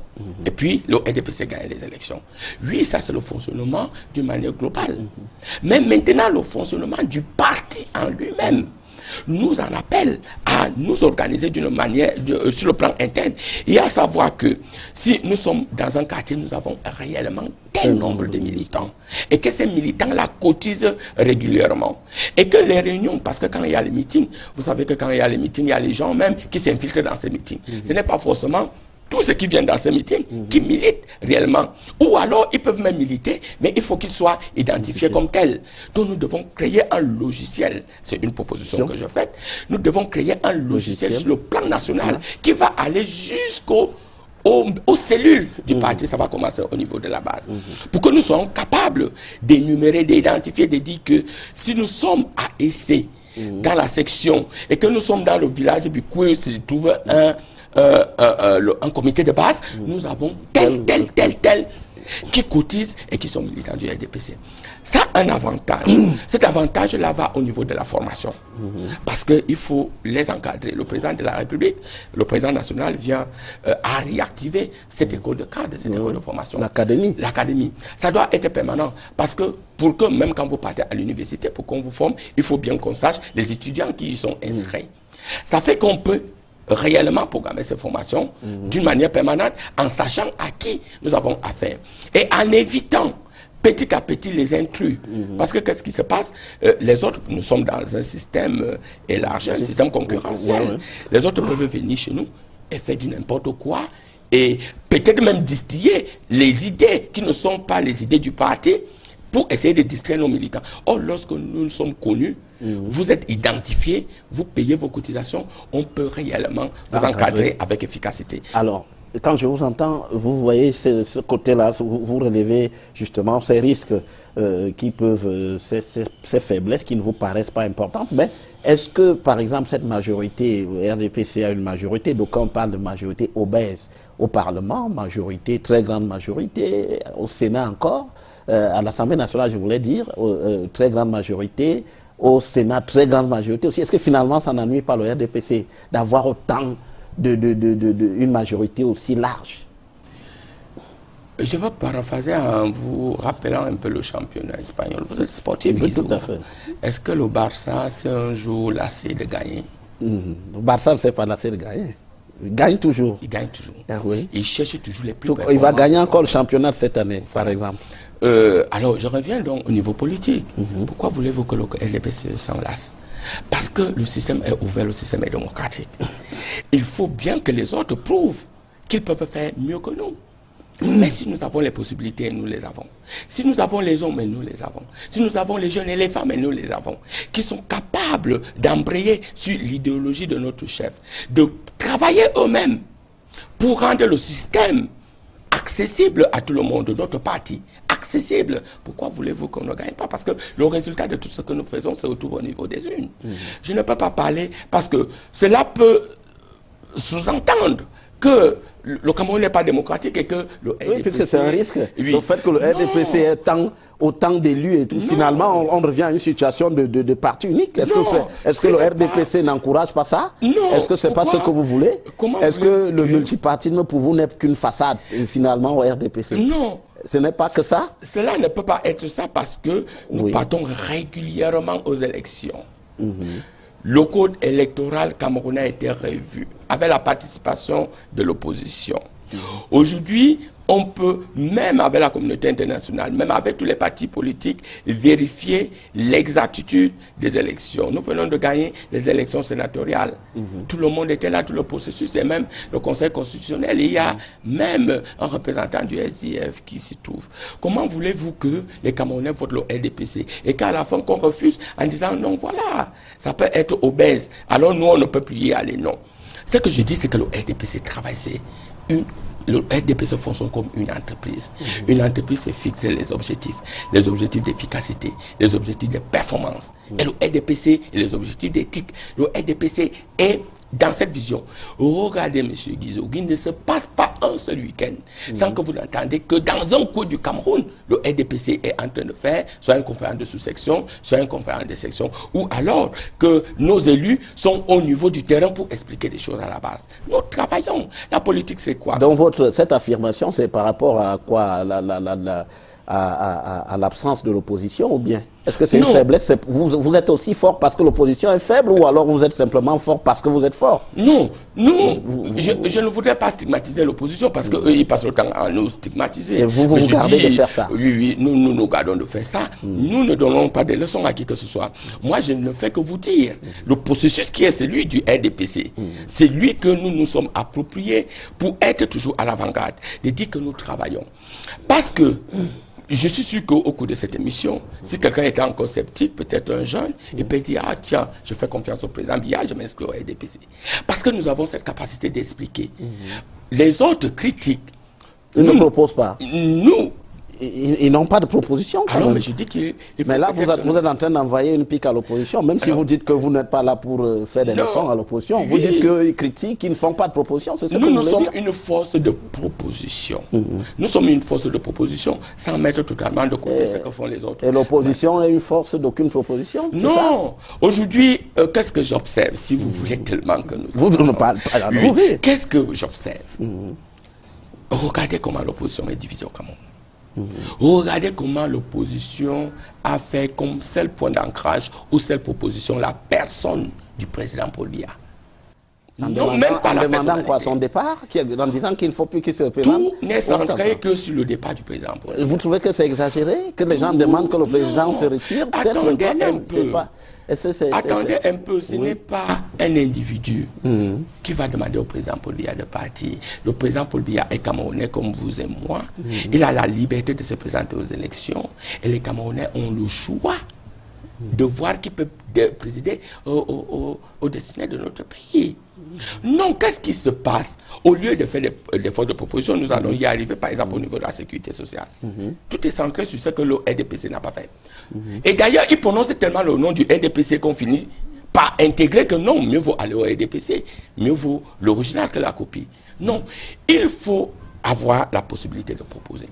Et puis, le RDPC gagne les élections. Oui, ça c'est le fonctionnement d'une manière globale. Mais maintenant, le fonctionnement du parti en lui-même nous en appelle à nous organiser d'une manière, sur le plan interne. Et à savoir que si nous sommes dans un quartier, nous avons réellement tel nombre de militants. Et que ces militants-là cotisent régulièrement. Et que les réunions, parce que quand il y a les meetings, vous savez que quand il y a les meetings, il y a les gens même qui s'infiltrent dans ces meetings. Ce n'est pas forcément tous ceux qui viennent dans ces meetings qui militent réellement. Ou alors, ils peuvent même militer, mais il faut qu'ils soient identifiés comme tels. Donc, nous devons créer un logiciel. C'est une proposition que je fais. Nous devons créer un logiciel sur le plan national qui va aller jusqu'aux cellules du parti. Ça va commencer au niveau de la base. Pour que nous soyons capables d'énumérer, d'identifier, de dire que si nous sommes à Essé, dans la section, et que nous sommes dans le village de Bicou, où se trouve un comité de base, nous avons tel qui cotisent et qui sont militants du RDPC. Ça a un avantage. Cet avantage-là va au niveau de la formation. Parce qu'il faut les encadrer. Le président de la République, le président national vient à réactiver cette école de cadre, cette école de formation. L'académie. L'académie. Ça doit être permanent. Parce que pour que, même quand vous partez à l'université, pour qu'on vous forme, il faut bien qu'on sache les étudiants qui y sont inscrits. Ça fait qu'on peut réellement programmer ces formations d'une manière permanente en sachant à qui nous avons affaire et en évitant petit à petit les intrus. Parce que qu'est-ce qui se passe? Les autres, nous sommes dans un système élargi, un système concurrentiel. Les autres peuvent venir chez nous et faire du n'importe quoi et peut-être même distiller les idées qui ne sont pas les idées du parti pour essayer de distraire nos militants. Or, lorsque nous sommes connus, vous êtes identifiés, vous payez vos cotisations, on peut réellement vous encadrer avec efficacité. Alors, quand je vous entends, vous voyez ce côté-là, vous relevez justement ces risques qui peuvent, ces faiblesses qui ne vous paraissent pas importantes, mais est-ce que, par exemple, cette majorité, RDPC a une majorité, d'aucuns parlent de majorité obèse au Parlement, majorité, très grande majorité, au Sénat encore, à l'Assemblée nationale, je voulais dire, très grande majorité, au Sénat, très grande majorité aussi. Est-ce que finalement, ça n'ennuie pas le RDPC d'avoir autant une majorité aussi large? Je vais paraphraser en vous rappelant un peu le championnat espagnol. Vous êtes sportif, oui, tout à fait. Est-ce que le Barça s'est un jour lassé de gagner? Le Barça ne s'est pas lassé de gagner. Il gagne toujours. Il gagne toujours. Ah, oui. Il cherche toujours les plus performants. Il va gagner encore le championnat cette année, par exemple. Alors, je reviens donc au niveau politique. Pourquoi voulez-vous que le RDPC s'en lasse? Parce que le système est ouvert, le système est démocratique. Il faut bien que les autres prouvent qu'ils peuvent faire mieux que nous. Mais si nous avons les possibilités, nous les avons. Si nous avons les hommes, nous les avons. Si nous avons les jeunes et les femmes, nous les avons. Qui sont capables d'embrayer sur l'idéologie de notre chef, de travailler eux-mêmes pour rendre le système accessible à tout le monde, notre parti, accessible. Pourquoi voulez-vous qu'on ne gagne pas? Parce que le résultat de tout ce que nous faisons se retrouve au niveau des urnes. Je ne peux pas parler parce que cela peut sous-entendre que le Cameroun n'est pas démocratique et que le RDPC... Oui, puisque c'est un risque. Oui. Le fait que le RDPC ait autant d'élus et tout, finalement, on revient à une situation de parti unique. Est-ce que le RDPC n'encourage pas ça? Non. Est-ce que ce n'est pas ce que vous voulez? Est-ce que le multipartisme pour vous n'est qu'une façade, finalement, au RDPC? Non. Ce n'est pas que ça? Cela ne peut pas être ça parce que nous partons régulièrement aux élections. Le code électoral camerounais a été revu avec la participation de l'opposition. Aujourd'hui, on peut, même avec la communauté internationale, même avec tous les partis politiques, vérifier l'exactitude des élections. Nous venons de gagner les élections sénatoriales. Tout le monde était là, tout le processus, et même le Conseil constitutionnel. Il y a même un représentant du SDF qui s'y trouve. Comment voulez-vous que les Camerounais votent le RDPC et qu'à la fin qu'on refuse en disant non, voilà, ça peut être obèse. Alors nous, on ne peut plus y aller, non. Ce que je dis, c'est que le RDPC travaille, le RDPC fonctionne comme une entreprise. Une entreprise se fixe les objectifs d'efficacité, les objectifs de performance. Et le RDPC et les objectifs d'éthique. Le RDPC est dans cette vision, regardez M. Guizot, il ne se passe pas un seul week-end sans que vous n'entendez que dans un coin du Cameroun, le RDPC est en train de faire soit une conférence de sous-section, soit une conférence de section, ou alors que nos élus sont au niveau du terrain pour expliquer des choses à la base. Nous travaillons. La politique, c'est quoi? Donc cette affirmation, c'est par rapport à quoi? À l'absence de l'opposition, ou bien est-ce que c'est une faiblesse? Vous êtes aussi fort parce que l'opposition est faible, ou alors vous êtes simplement fort parce que vous êtes fort? Non, je ne voudrais pas stigmatiser l'opposition parce qu'eux, ils passent le temps à nous stigmatiser. Et vous gardez de faire ça? Oui, nous gardons de faire ça. Nous ne donnons pas de leçons à qui que ce soit. Moi, je ne fais que vous dire. Le processus qui est celui du RDPC, c'est lui que nous nous sommes appropriés pour être toujours à l'avant-garde, de dire que nous travaillons. Parce que je suis sûr qu'au cours de cette émission, si quelqu'un était encore sceptique, peut-être un jeune, il peut dire, ah tiens, je fais confiance au président Biya, je m'inscris au RDPC. Parce que nous avons cette capacité d'expliquer. Les autres critiques, ils ne proposent pas. Nous, ils n'ont pas de proposition. Alors, mais je dis qu'il mais là, vous êtes en train d'envoyer une pique à l'opposition, même si vous dites que vous n'êtes pas là pour faire des leçons à l'opposition. Vous dites qu'ils critiquent, qu'ils ne font pas de proposition. C'est ce que vous voulez dire? Nous sommes une force de proposition. Nous sommes une force de proposition sans mettre totalement de côté ce que font les autres. Et l'opposition est une force d'aucune proposition? Non. Aujourd'hui, qu'est-ce que j'observe, si vous voulez tellement que nous... Vous ne parlez pas. Oui. Qu'est-ce que j'observe? Regardez comment l'opposition est divisée au Cameroun. Regardez comment l'opposition a fait comme seul point d'ancrage ou seule proposition la personne du président Paul Biya. En demandant quoi, son départ, en disant qu'il ne faut plus qu'il se représente. Tout n'est centré que sur le départ du président Paul Biya. Vous trouvez que c'est exagéré? Que les gens demandent que le président se retire? Attendez un peu. Attendez un peu, ce n'est pas un individu qui va demander au président Paul Biya de partir. Le président Paul Biya est Camerounais comme vous et moi. Il a la liberté de se présenter aux élections. Et les Camerounais ont le choix de voir qui peut présider au destiné de notre pays. Non, qu'est-ce qui se passe? Au lieu de faire des efforts de proposition, nous allons y arriver, par exemple, au niveau de la sécurité sociale. Tout est centré sur ce que le RDPC n'a pas fait. Et d'ailleurs, ils prononcent tellement le nom du RDPC qu'on finit par intégrer que non, mieux vaut aller au RDPC, mieux vaut l'original que la copie. Non, il faut avoir la possibilité de proposer.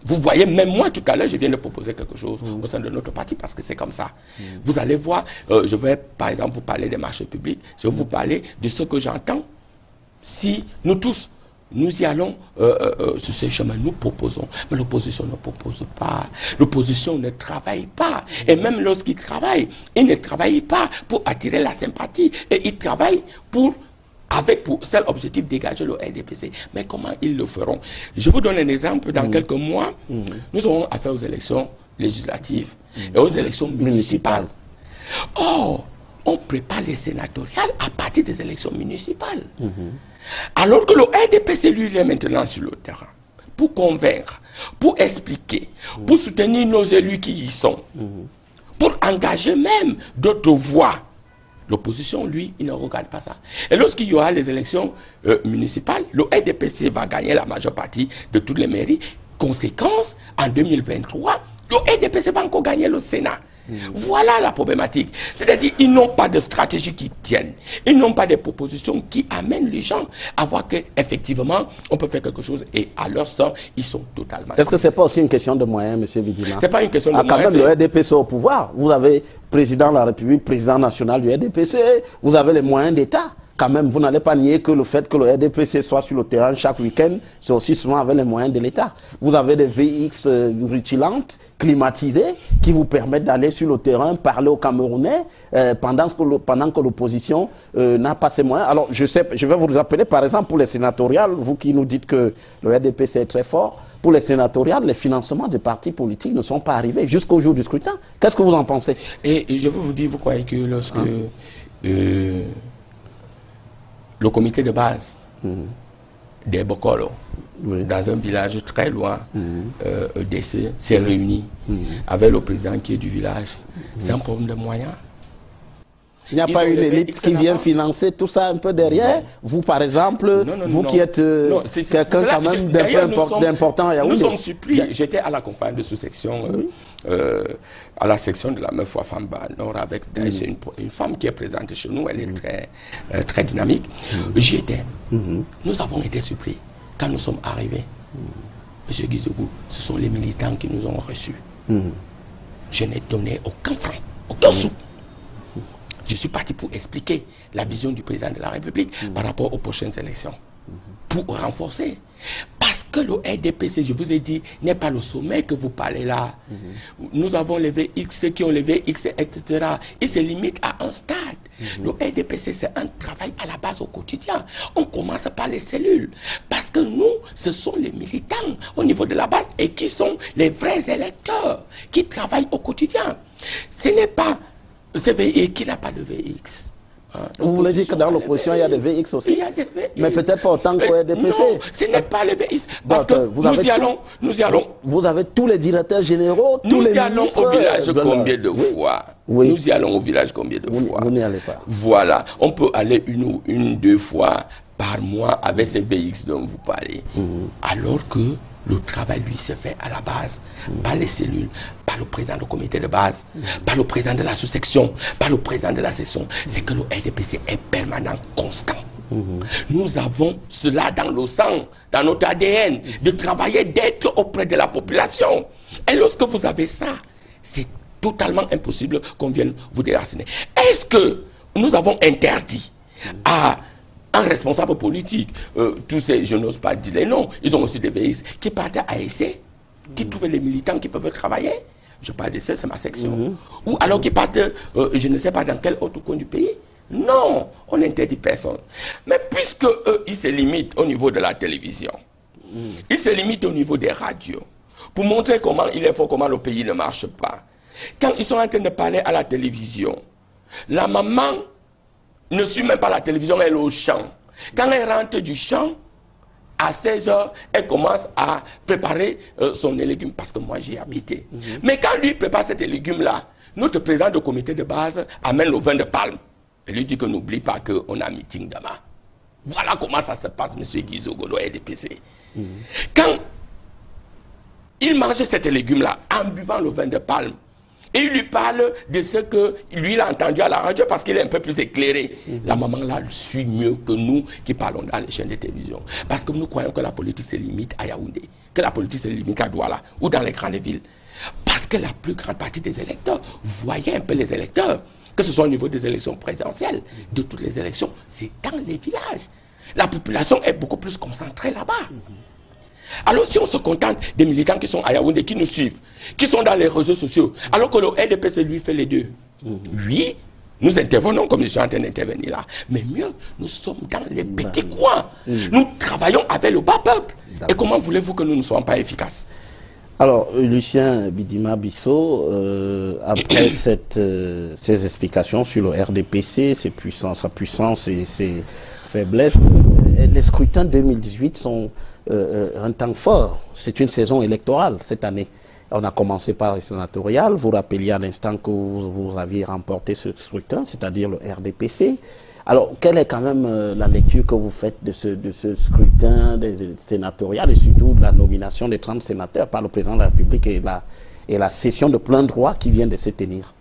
Vous voyez, même moi tout à l'heure, je viens de proposer quelque chose au sein de notre parti parce que c'est comme ça. Vous allez voir, je vais par exemple vous parler des marchés publics, je vais vous parler de ce que j'entends. Si nous tous, nous y allons sur ce chemin, nous proposons. Mais l'opposition ne propose pas. L'opposition ne travaille pas. Et même lorsqu'il travaille, il ne travaille pas pour attirer la sympathie. Et il travaille avec pour seul objectif dégager le RDPC. Mais comment ils le feront? Je vous donne un exemple. Dans quelques mois, nous aurons affaire aux élections législatives et aux élections municipales. Or, on prépare les sénatoriales à partir des élections municipales. Alors que le RDPC, lui, il est maintenant sur le terrain pour convaincre, pour expliquer, pour soutenir nos élus qui y sont, pour engager même d'autres voix. L'opposition, lui, il ne regarde pas ça. Et lorsqu'il y aura les élections municipales, le RDPC va gagner la majeure partie de toutes les mairies. Conséquence, en 2023, le RDPC va encore gagner le Sénat. Voilà la problématique. C'est-à-dire qu'ils n'ont pas de stratégie qui tienne. Ils n'ont pas de propositions qui amènent les gens à voir qu'effectivement, on peut faire quelque chose et à leur sort, ils sont totalement... Est-ce que ce n'est pas aussi une question de moyens, M. Bidima? Ce n'est pas une question de moyens. Quand même le RDPC au pouvoir, vous avez président de la République, président national du RDPC, vous avez les moyens d'État. Quand même, vous n'allez pas nier que le fait que le RDPC soit sur le terrain chaque week-end, c'est aussi souvent avec les moyens de l'État. Vous avez des VX rutilantes, climatisées, qui vous permettent d'aller sur le terrain, parler aux Camerounais, pendant que l'opposition n'a pas ces moyens. Alors, je vais vous rappeler, par exemple, pour les sénatoriales, vous qui nous dites que le RDPC est très fort, pour les sénatoriales, les financements des partis politiques ne sont pas arrivés jusqu'au jour du scrutin. Qu'est-ce que vous en pensez? Et je veux vous dire, vous croyez que lorsque... le comité de base des Bokolo, dans un village très loin d'Essé, s'est réuni avec le président qui est du village. C'est un problème de moyens. Il n'y a pas une élite qui vient financer tout ça un peu derrière? Vous, par exemple, vous qui êtes quelqu'un quand même d'important à Yaoundé. Nous sommes surpris. J'étais à la conférence de sous-section, à la section de la Meuf Wafamba Nord, avec une femme qui est présente chez nous. Elle est très dynamique. J'y étais. Nous avons été surpris quand nous sommes arrivés. Monsieur Guizogou, ce sont les militants qui nous ont reçus. Je n'ai donné aucun franc, aucun sou. Je suis parti pour expliquer la vision du président de la République par rapport aux prochaines élections. Pour renforcer. Parce que le RDPC, je vous ai dit, n'est pas le sommet que vous parlez là. Nous avons les VX, ceux qui ont les VX, etc. Il se limite à un stade. Le RDPC, c'est un travail à la base au quotidien. On commence par les cellules. Parce que nous, ce sont les militants au niveau de la base et qui sont les vrais électeurs qui travaillent au quotidien. Ce n'est pas CVX qui n'a pas de VX. Vous voulez dire que dans l'opposition, il y a des VX aussi? Il y a des VX. Mais peut-être pas autant qu'au RDPC. Non, ce n'est pas les VX. Parce que nous y allons. Vous avez tous les directeurs généraux, tous les ministres. Nous y allons au village combien de fois? Nous y allons au village combien de fois? Vous n'y allez pas. Voilà. On peut aller une ou deux fois par mois avec ces VX dont vous parlez. Alors que le travail, lui, se fait à la base, par les cellules, par le président du comité de base, par le président de la sous-section, par le président de la section. C'est que le RDPC est permanent, constant. Nous avons cela dans le sang, dans notre ADN, de travailler, d'être auprès de la population. Et lorsque vous avez ça, c'est totalement impossible qu'on vienne vous déraciner. Est-ce que nous avons interdit à un responsable politique, tous ces, je n'ose pas dire les noms, ils ont aussi des VX qui partent à AEC, qui trouvent les militants qui peuvent travailler? Je parle de ça, c'est ma section. Ou alors qui partent, je ne sais pas dans quel autre coin du pays. Non, on n'interdit personne. Mais puisque eux, ils se limitent au niveau de la télévision, ils se limitent au niveau des radios, pour montrer comment il est fort, comment le pays ne marche pas. Quand ils sont en train de parler à la télévision, la maman ne suit même pas la télévision, elle est au champ. Quand elle rentre du champ, à 16h, elle commence à préparer son légume, parce que moi j'y ai habité. Mais quand lui prépare cet légume-là, notre président du comité de base amène le vin de palme. Et lui dit que n'oublie pas qu'on a un meeting demain. Voilà comment ça se passe, M. Guizogou, le RDPC. Quand il mange cet légume-là en buvant le vin de palme, et il lui parle de ce que lui il a entendu à la radio parce qu'il est un peu plus éclairé. La maman là le suit mieux que nous qui parlons dans les chaînes de télévision. Parce que nous croyons que la politique se limite à Yaoundé, que la politique se limite à Douala ou dans les grandes villes. Parce que la plus grande partie des électeurs, vous voyez un peu les électeurs, que ce soit au niveau des élections présidentielles, de toutes les élections, c'est dans les villages. La population est beaucoup plus concentrée là-bas. Alors si on se contente des militants qui sont à Yaoundé, qui nous suivent, qui sont dans les réseaux sociaux, alors que le RDPC lui fait les deux. Oui, nous intervenons comme je suis en train d'intervenir là. Mais mieux, nous sommes dans les petits coins. Nous travaillons avec le bas peuple. Et comment voulez-vous que nous ne soyons pas efficaces? Alors, Lucien Bidima Bissot, après ces explications sur le RDPC, sa puissance et ses faiblesses, les scrutins 2018 sont un temps fort. C'est une saison électorale cette année. On a commencé par les sénatoriales. Vous rappeliez à l'instant que vous aviez remporté ce scrutin, c'est-à-dire le RDPC. Alors, quelle est quand même la lecture que vous faites de ce scrutin des sénatoriales et surtout de la nomination des 30 sénateurs par le président de la République et la session de plein droit qui vient de se tenir?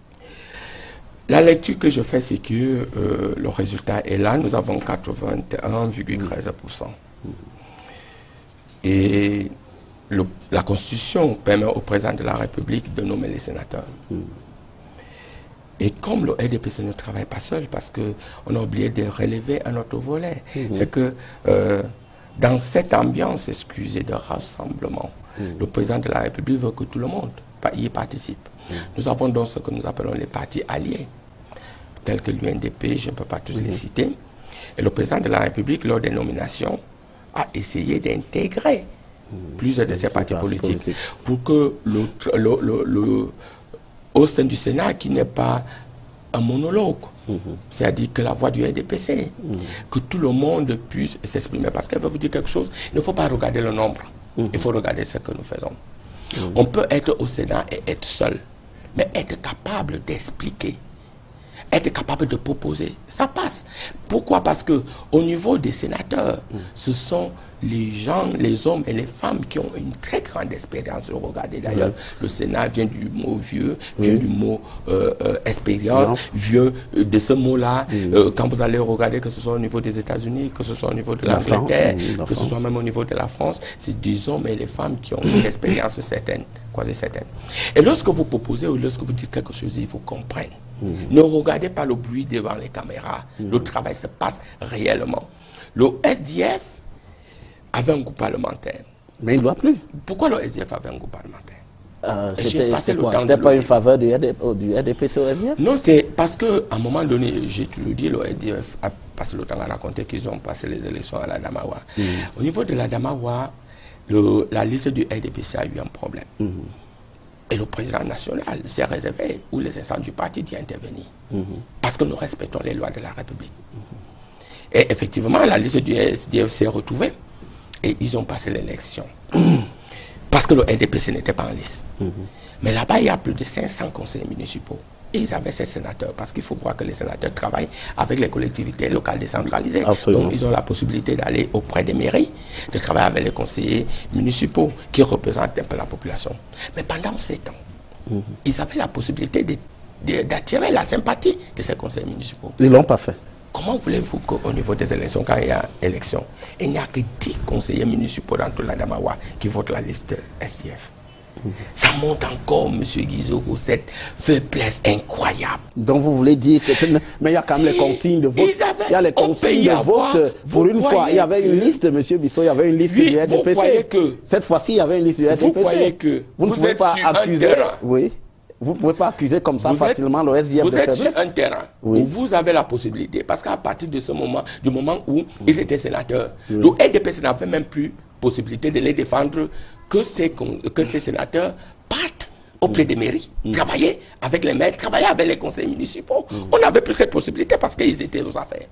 La lecture que je fais, c'est que le résultat est là. Nous avons 81,13%. Et la Constitution permet au président de la République de nommer les sénateurs. Et comme le RDPC ne travaille pas seul, parce qu'on a oublié de relever un autre volet, c'est que dans cette ambiance, excusez, de rassemblement, le président de la République veut que tout le monde y participe. Nous avons donc ce que nous appelons les partis alliés, tels que l'UNDP, je ne peux pas tous les citer. Et le président de la République, lors des nominations, a essayé d'intégrer plusieurs de ces partis politiques pour que au sein du Sénat, qui n'est pas un monologue, c'est-à-dire que la voix du RDPC, que tout le monde puisse s'exprimer. Parce qu'elle veut vous dire quelque chose, il ne faut pas regarder le nombre, il faut regarder ce que nous faisons. On peut être au Sénat et être seul, mais être capable d'expliquer être capable de proposer, ça passe. Pourquoi? Parce que au niveau des sénateurs, ce sont les gens, les hommes et les femmes qui ont une très grande expérience. Regardez d'ailleurs, le Sénat vient du mot vieux, vient du mot expérience, vieux de ce mot-là. Quand vous allez regarder, que ce soit au niveau des États-Unis, que ce soit au niveau de l'Angleterre, que ce soit même au niveau de la France, c'est des hommes et les femmes qui ont une expérience certaine, quasi certaine. Et lorsque vous proposez ou lorsque vous dites quelque chose, il faut comprendre. Ne regardez pas le bruit devant les caméras. Le travail se passe réellement. Le SDF avait un groupe parlementaire. Mais il ne doit plus. Pourquoi le SDF avait un groupe parlementaire? C'était pas une faveur du RDPC au SDF? Non, c'est parce qu'à un moment donné, j'ai toujours dit, le SDF a passé le temps à raconter qu'ils ont passé les élections à la Damawa. Au niveau de la Damawa, la liste du RDPC a eu un problème. Et le président national s'est réservé, ou les instances du parti, d'y intervenir. Parce que nous respectons les lois de la République. Et effectivement, la liste du SDF s'est retrouvée. Et ils ont passé l'élection. Parce que le RDPC n'était pas en liste. Mais là-bas, il y a plus de 500 conseillers municipaux. Et ils avaient 7 sénateurs. Parce qu'il faut voir que les sénateurs travaillent avec les collectivités locales décentralisées. Absolument. Donc, ils ont la possibilité d'aller auprès des mairies, de travailler avec les conseillers municipaux qui représentent un peu la population. Mais pendant 7 ans, ils avaient la possibilité d'attirer la sympathie de ces conseillers municipaux. Ils ne l'ont pas fait. Comment voulez-vous qu'au niveau des élections, quand il y a élection, il n'y a que 10 conseillers municipaux dans tout la Damawa qui votent la liste SDF? Ça montre encore, M. Guizot, cette faiblesse incroyable. Donc vous voulez dire que... Mais il y a quand même les consignes de vote. Il y a les consignes de vote. Pour une fois, il y avait une liste, M. Bissot, il y avait une liste du RDPC. Vous croyez que... Cette fois-ci, il y avait une liste du RDPC. Vous croyez que... Vous ne pouvez pas accuser... Oui. Vous ne pouvez pas accuser comme ça facilement le SDF de faiblesse. Vous êtes sur un terrain où vous avez la possibilité, parce qu'à partir de ce moment, du moment où ils étaient sénateurs, le RDPC n'avait même plus possibilité de les défendre, que ces sénateurs partent auprès des mairies, travailler avec les maires, travailler avec les conseils municipaux. On n'avait plus cette possibilité parce qu'ils étaient aux affaires.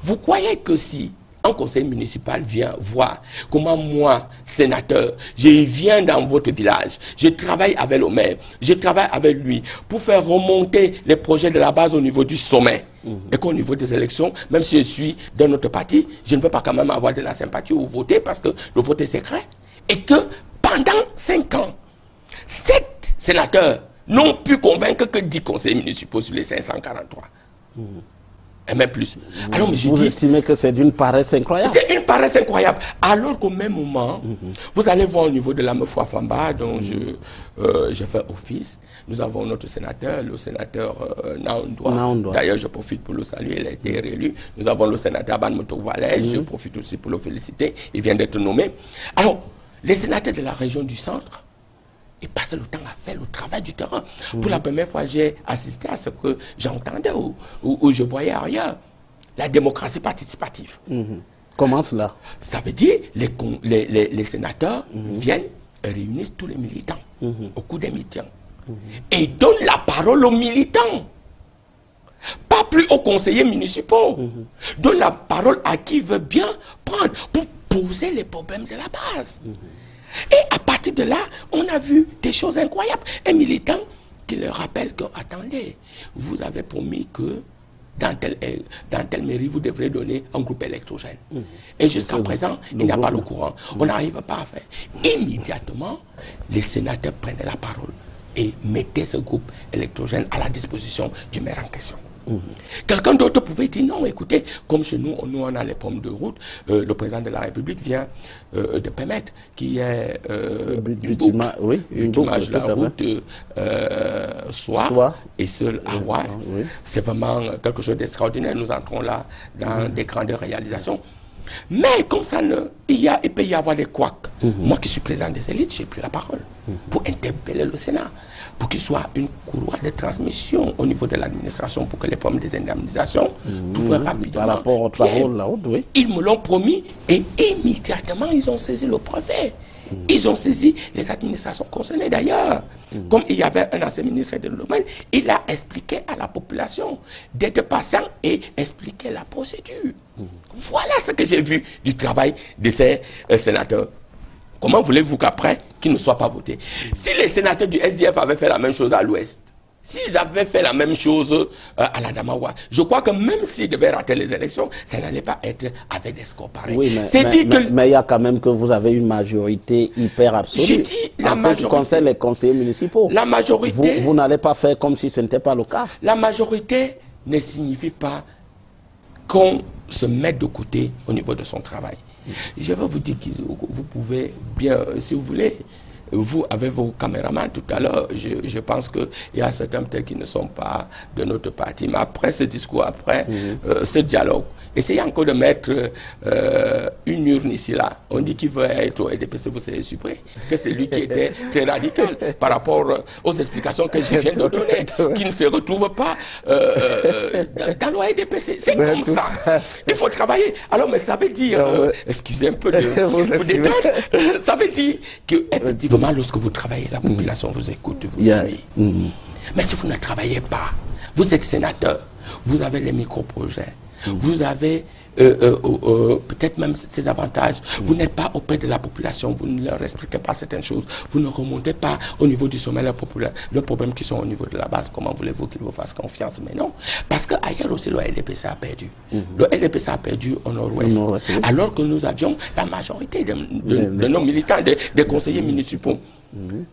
Vous croyez que si un conseil municipal vient voir comment moi, sénateur, je viens dans votre village, je travaille avec le maire, je travaille avec lui pour faire remonter les projets de la base au niveau du sommet. Et qu'au niveau des élections, même si je suis dans notre parti, je ne veux pas quand même avoir de la sympathie ou voter parce que le vote est secret. Et que pendant 5 ans, 7 sénateurs n'ont pu convaincre que 10 conseillers municipaux sur les 543. Et même plus. Alors, mais vous estimez que c'est d'une paresse incroyable? C'est une paresse incroyable. Alors qu'au même moment, vous allez voir au niveau de la Mefoua Famba, dont je fais office, nous avons notre sénateur, le sénateur Naondoa. D'ailleurs, je profite pour le saluer, il a été réélu. Nous avons le sénateur Ban Motovalais, je profite aussi pour le féliciter, il vient d'être nommé. Alors, les sénateurs de la région du centre, ils passent le temps à faire le travail du terrain. Pour la première fois, j'ai assisté à ce que j'entendais ou je voyais ailleurs. La démocratie participative. Comment cela? Ça veut dire les sénateurs viennent et réunissent tous les militants au cours des meetings. Et donnent la parole aux militants. Pas plus aux conseillers municipaux. Donnent la parole à qui veut bien prendre pour poser les problèmes de la base. Et à partir de là, on a vu des choses incroyables. Un militant qui leur rappelle que, attendez, vous avez promis que dans telle mairie, vous devrez donner un groupe électrogène. Et jusqu'à présent, il n'y a pas le courant. On n'arrive pas à faire. Immédiatement, les sénateurs prenaient la parole et mettaient ce groupe électrogène à la disposition du maire en question. Quelqu'un d'autre pouvait dire non, écoutez, comme chez nous, on a les pommes de route, le président de la République vient de permettre qu'il y ait une boucle de la route Soir et seul à Rouen. C'est vraiment quelque chose d'extraordinaire. Nous entrons là dans des grandes réalisations. Mais comme ça, il peut y avoir des couacs. Moi qui suis président des élites, j'ai pris la parole pour interpeller le Sénat, pour qu'il soit une courroie de transmission au niveau de l'administration, pour que les problèmes des indemnisations pouvaient rapidement... Par rapport aux travaux de la route, oui. Ils me l'ont promis et immédiatement, ils ont saisi le brevet. Ils ont saisi les administrations concernées d'ailleurs. Comme il y avait un ancien ministre de domaine, il a expliqué à la population d'être patient et expliquer la procédure. Voilà ce que j'ai vu du travail de ces sénateurs. Comment voulez-vous qu'après, qu'ils ne soient pas votés? Si les sénateurs du SDF avaient fait la même chose à l'Ouest, S'ils avaient fait la même chose à la Damawa, je crois que même s'ils devaient rater les élections, ça n'allait pas être avec des scores pareils. Oui, mais il y a quand même que vous avez une majorité hyper absolue. J'ai dit la majorité. En concerne les conseillers municipaux. La majorité. Vous n'allez pas faire comme si ce n'était pas le cas. La majorité ne signifie pas qu'on se mette de côté au niveau de son travail. Je vais vous dire que vous pouvez bien, si vous voulez, vous, avec vos caméramans tout à l'heure, je pense qu'il y a certains peut-être qui ne sont pas de notre parti. Mais après ce discours, après ce dialogue, essayez encore de mettre une urne ici, là. On dit qu'il veut être au RDPC, vous serez surpris que c'est lui qui était très radical par rapport aux explications que je viens de donner, qui ne se retrouve pas dans le RDPC. C'est comme ça. Il faut travailler. Alors, mais ça veut dire, excusez un peu de détente, ça veut dire que effectivement, lorsque vous travaillez, la population vous écoute, vous suit. Mais si vous ne travaillez pas, vous êtes sénateur, vous avez les micro-projets, vous avez peut-être même ces avantages, vous n'êtes pas auprès de la population, vous ne leur expliquez pas certaines choses, vous ne remontez pas au niveau du sommet leurs problèmes qui sont au niveau de la base. Comment voulez-vous qu'ils vous fassent confiance? Mais non, parce qu'ailleurs aussi le LDPC a perdu. Le LDPC a perdu au nord-ouest, alors que nous avions la majorité de nos militants, des conseillers municipaux.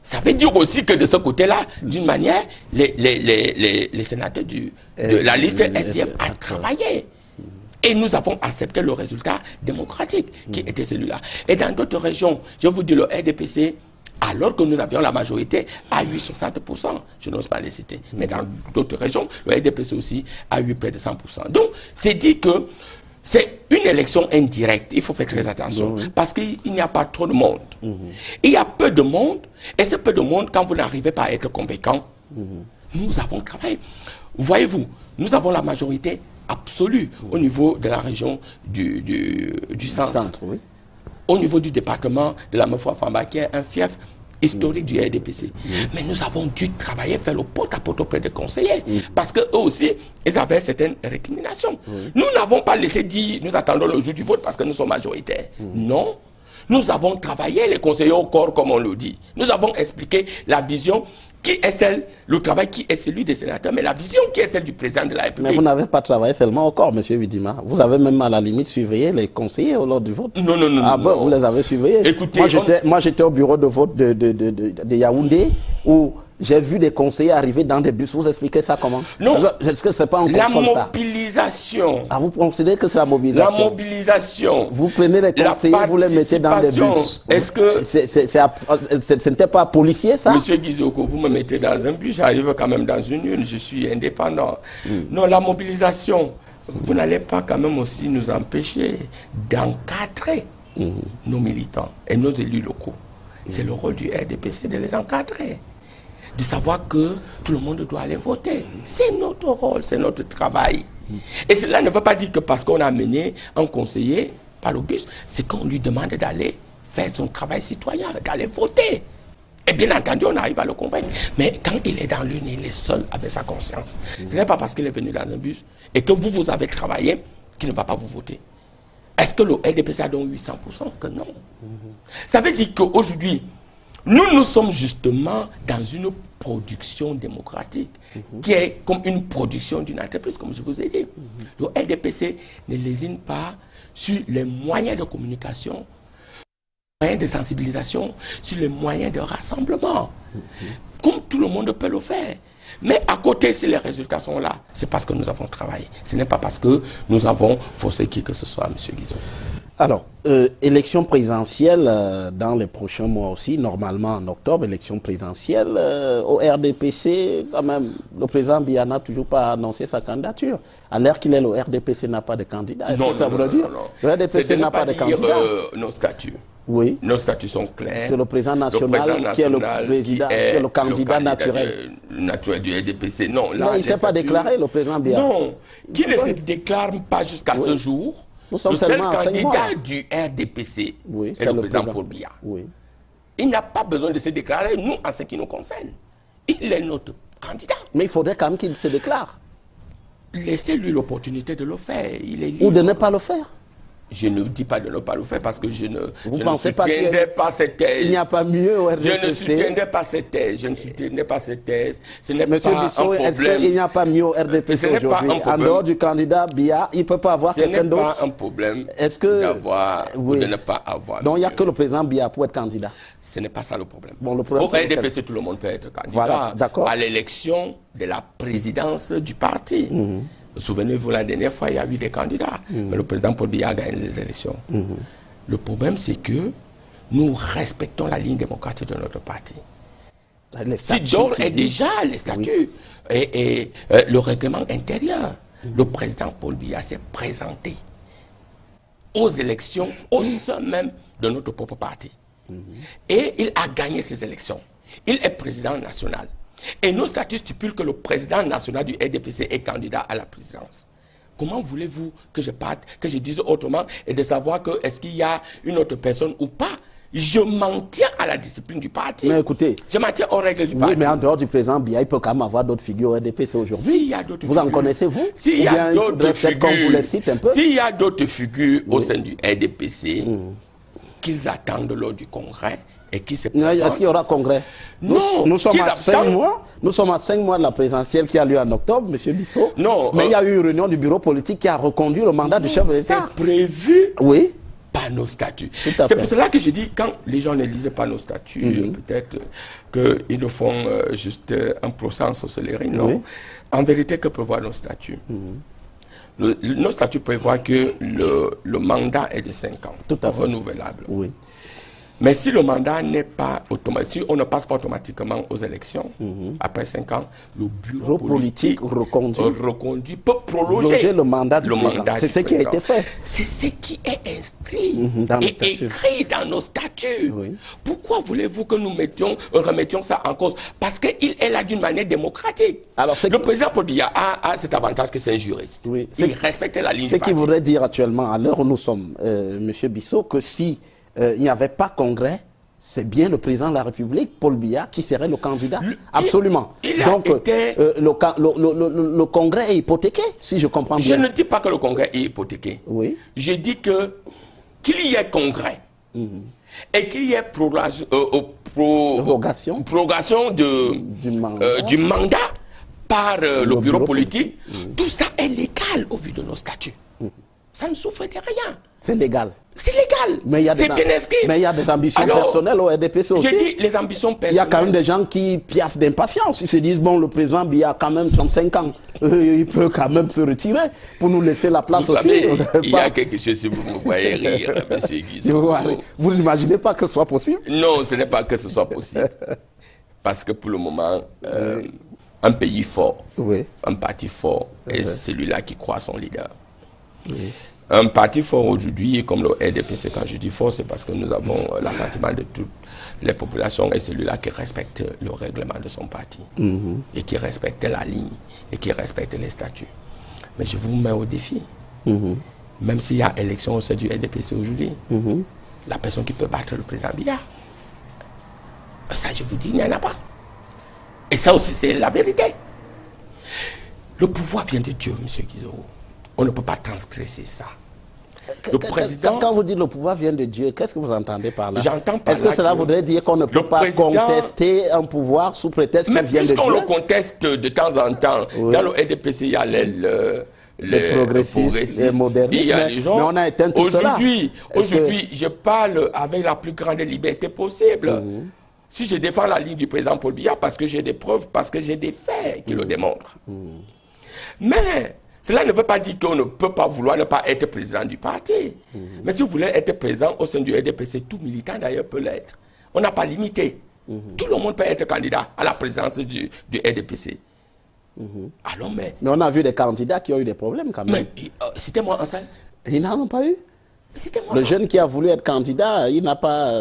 Ça veut dire aussi que de ce côté-là, d'une manière, les sénateurs de la liste SDF ont travaillé. Et nous avons accepté le résultat démocratique qui était celui-là. Et dans d'autres régions, je vous dis, le RDPC, alors que nous avions la majorité, a eu 60%. Je n'ose pas les citer. Mais dans d'autres régions, le RDPC aussi a eu près de 100%. Donc, c'est dit que c'est une élection indirecte. Il faut faire très attention. Parce qu'il n'y a pas trop de monde. Il y a peu de monde. Et ce peu de monde, quand vous n'arrivez pas à être convaincant, nous avons travaillé. Voyez-vous, nous avons la majorité absolue au niveau de la région du centre. Au niveau du département de la Mefoua-Famba, qui est un fief historique du RDPC. Mais nous avons dû travailler, faire le porte-à-porte auprès des conseillers. Parce qu'eux aussi, ils avaient certaines récriminations. Nous n'avons pas laissé dire, nous attendons le jour du vote parce que nous sommes majoritaires. Non. Nous avons travaillé les conseillers au corps, comme on le dit. Nous avons expliqué la vision qui est celle, le travail qui est celui des sénateurs, mais la vision qui est celle du président de la République. Mais vous n'avez pas travaillé seulement au corps, M. Widima. Vous avez même à la limite surveillé les conseillers lors du vote. Non. Bon, vous les avez surveillés. Écoutez, moi, j'étais au bureau de vote de Yaoundé où j'ai vu des conseillers arriver dans des bus. Vous expliquez ça comment? Non. Est-ce que c'est pas un la mobilisation. Ah, vous considérez que c'est la mobilisation? La mobilisation. Vous prenez les conseillers, vous les mettez dans des bus. Est-ce que ce n'était pas policier, ça? Monsieur Guizoko, vous me mettez dans un bus, j'arrive quand même dans une urne, je suis indépendant. Non, la mobilisation, vous n'allez pas quand même aussi nous empêcher d'encadrer nos militants et nos élus locaux. C'est le rôle du RDPC de les encadrer. De savoir que tout le monde doit aller voter. C'est notre rôle, c'est notre travail. Et cela ne veut pas dire que parce qu'on a amené un conseiller par le bus, c'est qu'on lui demande d'aller faire son travail citoyen, d'aller voter. Et bien entendu, on arrive à le convaincre. Mais quand il est dans l'une, il est seul avec sa conscience. Ce n'est pas parce qu'il est venu dans un bus et que vous avez travaillé qu'il ne va pas vous voter. Est-ce que le RDPC a donc 800% que non? Ça veut dire qu'aujourd'hui, nous sommes justement dans une production démocratique qui est comme une production d'une entreprise, comme je vous ai dit. Le RDPC ne lésine pas sur les moyens de communication, les moyens de sensibilisation, sur les moyens de rassemblement, comme tout le monde peut le faire. Mais à côté, si les résultats sont là, c'est parce que nous avons travaillé. Ce n'est pas parce que nous avons forcé qui que ce soit, M. Guizot. Alors, élection présidentielle dans les prochains mois aussi, normalement en octobre, élection présidentielle au RDPC, quand même, le président Biya n'a toujours pas annoncé sa candidature. À l'heure qu'il est, le RDPC n'a pas de candidat. Est-ce que ça veut dire? Le RDPC n'a pas de candidat. Nos statuts. Oui. Nos statuts sont clairs. C'est le président national qui est le président, qui est le candidat naturel. Naturel du RDPC. Non, là, il ne s'est pas déclaré, le président Biya. Non, qui ne se déclare pas jusqu'à ce jour. Nous sommes le seul candidat du RDPC est le président Paul Biya. Oui. Il n'a pas besoin de se déclarer, nous, en ce qui nous concerne. Il est notre candidat. Mais il faudrait quand même qu'il se déclare. Laissez-lui l'opportunité de le faire. Il est libre. Ou de ne pas le faire. Je ne dis pas de ne pas le faire parce que je ne soutiendrai pas cette thèse. Il n'y a pas mieux au RDPC. Je ne soutiendrai pas cette thèse. Je ne soutiendrai pas cette thèse. Ce n'est Monsieur pas Bissot, un problème. il n'y a pas mieux au RDPC aujourd'hui. En dehors du candidat Biya, il ne peut pas avoir quelqu'un d'autre. Ce n'est pas un problème d'avoir ou de ne pas avoir. Donc il n'y a que le président Biya pour être candidat. Ce n'est pas ça le problème. Bon, au RDPC, tout le monde peut être candidat à l'élection de la présidence du parti. Souvenez-vous, la dernière fois, il y a eu des candidats. Mais le président Paul Biya a gagné les élections. Le problème, c'est que nous respectons la ligne démocratique de notre parti. Si d'ores et déjà les statuts et le règlement intérieur, le président Paul Biya s'est présenté aux élections au sein même de notre propre parti. Et il a gagné ces élections. Il est président national. Et nos statuts stipulent que le président national du RDPC est candidat à la présidence. Comment voulez-vous que je parte, que je dise autrement et de savoir que est-ce qu'il y a une autre personne ou pas? Je m'en tiens à la discipline du parti. Mais écoutez, je m'en tiens aux règles du parti. Oui, mais en dehors du président Biya, il peut quand même avoir d'autres figures au RDPC aujourd'hui. S'il y a d'autres vous en connaissez, vous? S'il y a d'autres figures, s'il y a d'autres figures au sein du RDPC, qu'ils attendent lors du congrès et qui se présentent. Est-ce qu'il y aura congrès? Non, nous sommes à 5 mois. Nous sommes à 5 mois de la présidentielle qui a lieu en octobre, M. Bissot. Non. Mais il y a eu une réunion du bureau politique qui a reconduit le mandat du chef de l'État. C'est prévu. Oui. Par nos statuts. C'est pour cela que je dis, quand les gens ne lisent pas nos statuts, peut-être qu'ils nous font juste un procès en sorcellerie. Non. En vérité, que prévoient nos statuts? Nos statuts prévoient que le mandat est de 5 ans, renouvelable. Oui. Mais si le mandat n'est pas automatique, si on ne passe pas automatiquement aux élections, après 5 ans, le bureau politique reconduit peut prolonger le mandat du président. C'est ce qui a été fait. C'est ce qui est inscrit et écrit dans nos statuts. Pourquoi voulez-vous que nous remettions ça en cause? Parce qu'il est là d'une manière démocratique. Alors, le président Paul Biya a cet avantage que c'est un juriste. Il respecte la ligne du parti. Ce qui voudrait dire actuellement, à l'heure où nous sommes, M. Bissot, que si il n'y avait pas congrès, c'est bien le président de la République, Paul Biya, qui serait le candidat. Absolument. Donc, le congrès est hypothéqué, si je comprends bien. Je ne dis pas que le congrès est hypothéqué. Oui. Je dis qu'il y ait congrès et qu'il y ait prorogation du mandat par le bureau politique. Tout ça est légal au vu de nos statuts. Ça ne souffre de rien. C'est légal. C'est légal. C'est bien inscrit. Mais il y a des ambitions personnelles au RDPC aussi. Je dis les ambitions personnelles. Il y a quand même des gens qui piaffent d'impatience. Ils se disent, bon, le président Biya a quand même 35 ans. Il peut quand même se retirer pour nous laisser la place aussi. Il y a quelque chose, si vous me voyez rire, M. Guizot. Vous n'imaginez pas que ce soit possible? Non, ce n'est pas que ce soit possible. Parce que pour le moment, un pays fort, un parti fort, est celui-là qui croit son leader. Un parti fort aujourd'hui, comme le RDPC, quand je dis fort, c'est parce que nous avons l'assentiment de toutes les populations et celui-là qui respecte le règlement de son parti et qui respecte la ligne et qui respecte les statuts. Mais je vous mets au défi. Même s'il y a élection au sein du RDPC aujourd'hui, la personne qui peut battre le président Biya, ça je vous dis, il n'y en a pas. Et ça aussi, c'est la vérité. Le pouvoir vient de Dieu, M. Guizot. On ne peut pas transgresser ça. Le président... Quand vous dites le pouvoir vient de Dieu, qu'est-ce que vous entendez par là? J'entends par là. Est-ce que cela voudrait dire qu'on ne peut pas contester un pouvoir sous prétexte qu'il vient de Dieu? Puisqu'on le conteste de temps en temps, dans le RDPC, il y a les progressistes, les modernistes, il y a les gens. Mais on a éteint tout cela. Aujourd'hui, je parle avec la plus grande liberté possible. Si je défends la ligne du président Paul Biya, parce que j'ai des preuves, parce que j'ai des faits qui le démontrent. Mais... cela ne veut pas dire qu'on ne peut pas vouloir ne pas être président du parti. Mais si vous voulez être président au sein du RDPC, tout militant d'ailleurs peut l'être. On n'a pas limité. Tout le monde peut être candidat à la présidence du RDPC. Mais on a vu des candidats qui ont eu des problèmes quand même. Mais citez-moi en salle. Ils n'en ont pas eu. Le jeune qui a voulu être candidat, il n'a pas,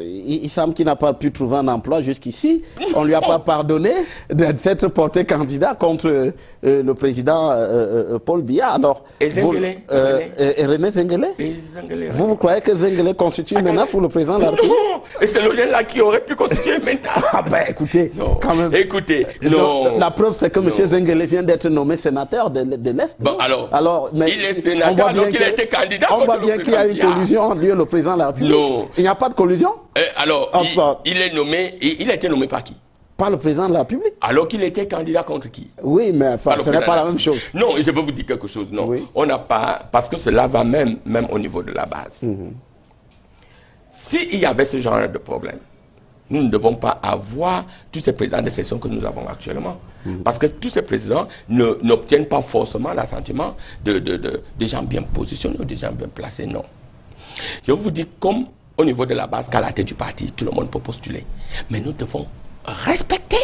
il semble qu'il n'a pas pu trouver un emploi jusqu'ici. On ne lui a pas pardonné d'être porté candidat contre le président Paul Biya. Alors, et Zengelé, et René Zengelé. Vous croyez que Zengelé constitue une menace pour le président de la République? Non, et c'est le jeune là qui aurait pu constituer une menace. Ah ben écoutez, non. Quand même. Écoutez, non. La preuve c'est que M. Zengelé vient d'être nommé sénateur de l'Est. Bon, alors mais il est sénateur, donc il a été candidat. On voit bien qu'il y a une collusion entre lui et le président de la République. Non. Il n'y a pas de collusion? Alors, il est nommé, il a été nommé par qui? Par le président de la République. Alors qu'il était candidat contre qui? Oui, mais ce n'est pas la même chose. Non, je peux vous dire quelque chose. Non, oui. On n'a pas, parce que cela va même au niveau de la base. S'il y avait ce genre de problème, nous ne devons pas avoir tous ces présidents de section que nous avons actuellement. Parce que tous ces présidents n'obtiennent pas forcément l'assentiment de gens bien positionnés ou de gens bien placés, non. Je vous dis, comme au niveau de la base, qu'à la tête du parti, tout le monde peut postuler. Mais nous devons respecter.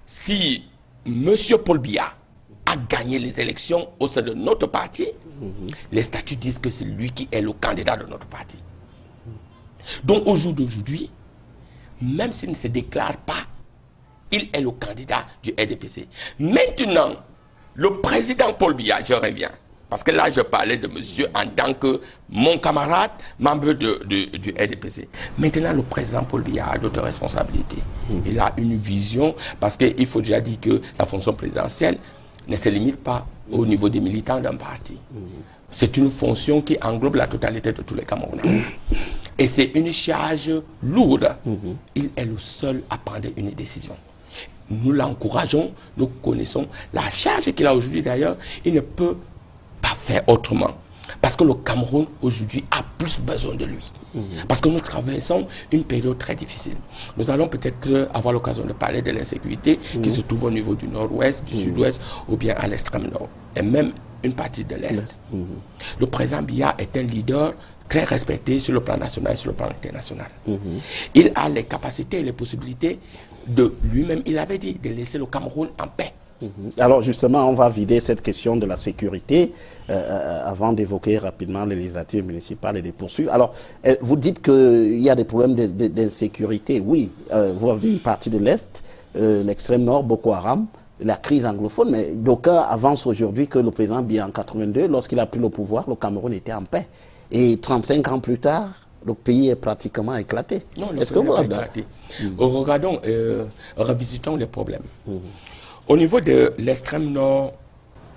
Si M. Paul Biya a gagné les élections au sein de notre parti, les statuts disent que c'est lui qui est le candidat de notre parti. Donc au jour d'aujourd'hui, même s'il ne se déclare pas, il est le candidat du RDPC. Maintenant, le président Paul Biya, je reviens, parce que là je parlais de monsieur en tant que mon camarade, membre du RDPC. Maintenant, le président Paul Biya a d'autres responsabilités. Il a une vision, parce qu'il faut déjà dire que la fonction présidentielle ne se limite pas au niveau des militants d'un parti. C'est une fonction qui englobe la totalité de tous les Camerounais. Et c'est une charge lourde. Il est le seul à prendre une décision. Nous l'encourageons, nous connaissons la charge qu'il a aujourd'hui. D'ailleurs, il ne peut pas faire autrement. Parce que le Cameroun aujourd'hui a plus besoin de lui. Parce que nous traversons une période très difficile. Nous allons peut-être avoir l'occasion de parler de l'insécurité qui se trouve au niveau du nord-ouest, du sud-ouest ou bien à l'extrême nord. Et même une partie de l'Est. Le président Biya est un leader très respecté sur le plan national et sur le plan international. Il a les capacités et les possibilités de lui-même, il avait dit, de laisser le Cameroun en paix. Alors justement, on va vider cette question de la sécurité avant d'évoquer rapidement les législatives municipales et les poursuites. Alors, vous dites qu'il y a des problèmes d'insécurité. Oui, vous avez dit une partie de l'Est, l'extrême nord, Boko Haram, la crise anglophone, mais d'aucuns avancent aujourd'hui que le président Biya en 82, lorsqu'il a pris le pouvoir, le Cameroun était en paix. Et 35 ans plus tard, le pays est pratiquement éclaté. Non, le pays n'est pas éclaté. Regardons, revisitons les problèmes. Au niveau de l'extrême nord,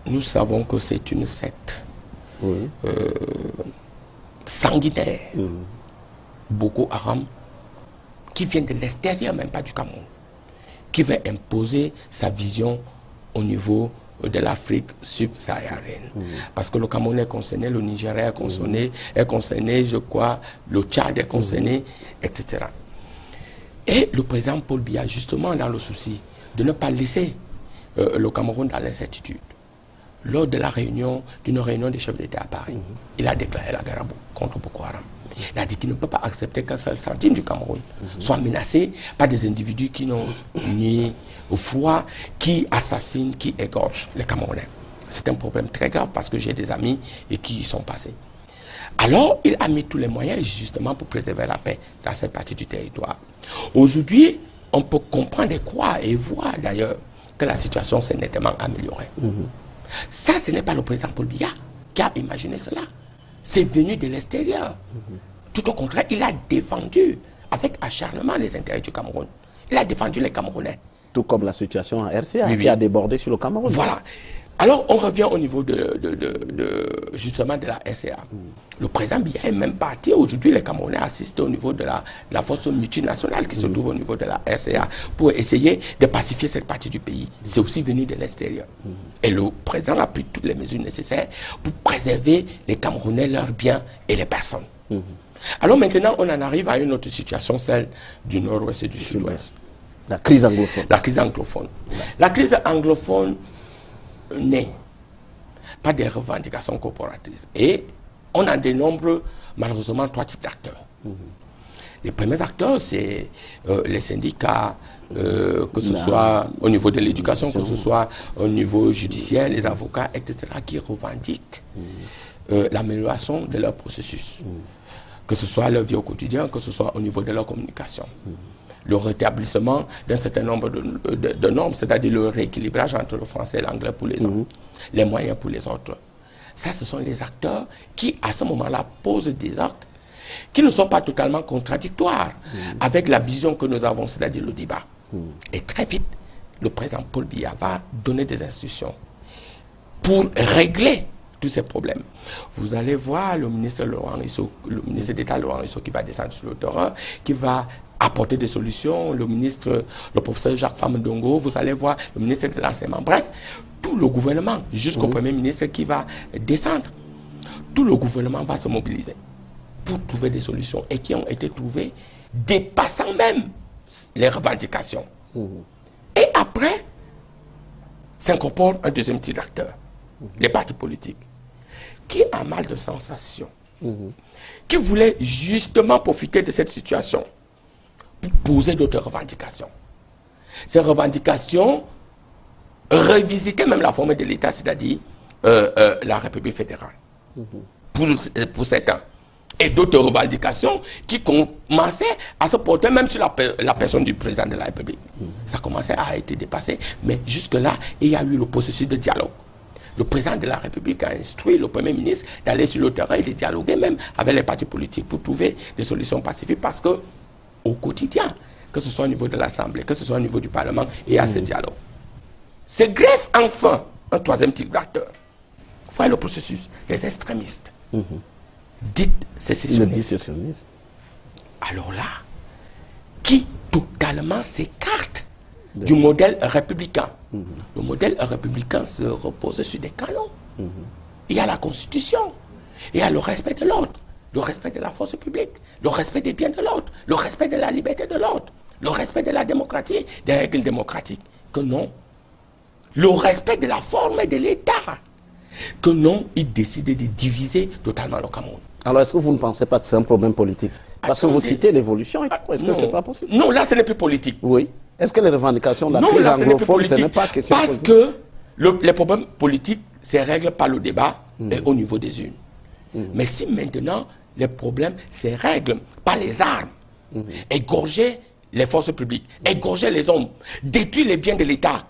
nous savons que c'est une secte sanguinaire. Boko Haram, qui vient de l'extérieur, même pas du Cameroun, qui veut imposer sa vision au niveau de l'Afrique subsaharienne. Parce que le Cameroun est concerné, le Nigeria est concerné, je crois, le Tchad est concerné, etc. Et le président Paul Biya, justement, dans le souci de ne pas laisser le Cameroun dans l'incertitude, lors de la réunion, d'une réunion des chefs d'État à Paris, il a déclaré la guerre contre Boko Haram. Il a dit qu'il ne peut pas accepter qu'un seul centime du Cameroun soit menacé par des individus qui n'ont ni foi, qui assassinent, qui égorgent les Camerounais. C'est un problème très grave parce que j'ai des amis et qui y sont passés. Alors, il a mis tous les moyens justement pour préserver la paix dans cette partie du territoire. Aujourd'hui, on peut comprendre et croire et voir d'ailleurs que la situation s'est nettement améliorée. Ça, ce n'est pas le président Paul Biya qui a imaginé cela. C'est venu de l'extérieur. Tout au contraire, il a défendu avec acharnement les intérêts du Cameroun. Il a défendu les Camerounais. Tout comme la situation en RCA qui a débordé sur le Cameroun. Voilà. Alors, on revient au niveau justement de la RCA. Le président Biya est même parti. Aujourd'hui, les Camerounais assistent au niveau de la force multinationale qui se trouve au niveau de la RCA pour essayer de pacifier cette partie du pays. C'est aussi venu de l'extérieur. Et le président a pris toutes les mesures nécessaires pour préserver les Camerounais, leurs biens et les personnes. Alors maintenant, on en arrive à une autre situation, celle du nord-ouest et du sud-ouest. La crise anglophone. La crise anglophone. La crise anglophone n'est pas des revendications corporatistes. Et on en dénombre malheureusement 3 types d'acteurs. Les premiers acteurs, c'est les syndicats, que ce soit au niveau de l'éducation, que ce soit au niveau judiciaire, les avocats, etc., qui revendiquent l'amélioration de leur processus. Que ce soit leur vie au quotidien, que ce soit au niveau de leur communication. Le rétablissement d'un certain nombre de normes, c'est-à-dire le rééquilibrage entre le français et l'anglais pour les uns, les moyens pour les autres. Ça, ce sont les acteurs qui, à ce moment-là, posent des actes qui ne sont pas totalement contradictoires avec la vision que nous avons, c'est-à-dire le débat. Et très vite, le président Paul Biya va donner des instructions pour régler tous ces problèmes. Vous allez voir le ministre d'État Laurent Husso qui va descendre sur le terrain, qui va apporter des solutions, le professeur Jacques Famendongo, vous allez voir le ministre de l'Enseignement. Bref, tout le gouvernement, jusqu'au Premier ministre qui va descendre, tout le gouvernement va se mobiliser pour trouver des solutions et qui ont été trouvées dépassant même les revendications. Et après, s'incorpore un deuxième type d'acteurs, les partis politiques, qui a mal de sensations, qui voulait justement profiter de cette situation pour poser d'autres revendications. Ces revendications revisitaient même la forme de l'État, c'est-à-dire la République fédérale, pour certains. Et d'autres revendications qui commençaient à se porter même sur la personne du président de la République. Ça commençait à être dépassé, mais jusque-là, il y a eu le processus de dialogue. Le président de la République a instruit le Premier ministre d'aller sur le terrain et de dialoguer même avec les partis politiques pour trouver des solutions pacifiques parce que au quotidien, que ce soit au niveau de l'Assemblée, que ce soit au niveau du Parlement, il y a ce dialogue. Se greffe enfin un troisième type d'acteur. Voilà le processus, les extrémistes. Dites sécessionnistes. Alors là, qui totalement s'écarte du modèle républicain. Le modèle républicain se repose sur des canons. Il y a la Constitution, il y a le respect de l'ordre, le respect de la force publique, le respect des biens de l'ordre, le respect de la liberté de l'ordre, le respect de la démocratie, des règles démocratiques. Que non, le respect de la forme de l'État. Que non, il décide de diviser totalement le Cameroun. Alors, est-ce que vous ne pensez pas que c'est un problème politique? Parce que vous citez l'évolution et tout. Est-ce que c'est pas possible? Non, là, ce n'est plus politique. Oui. Est-ce que les revendications de la crise anglophone, ce n'est pas question politique? Parce que les problèmes politiques se règlent par le débat et au niveau des urnes. Mais si maintenant, les problèmes se règlent par les armes, égorger les forces publiques, égorger les hommes, détruire les biens de l'État,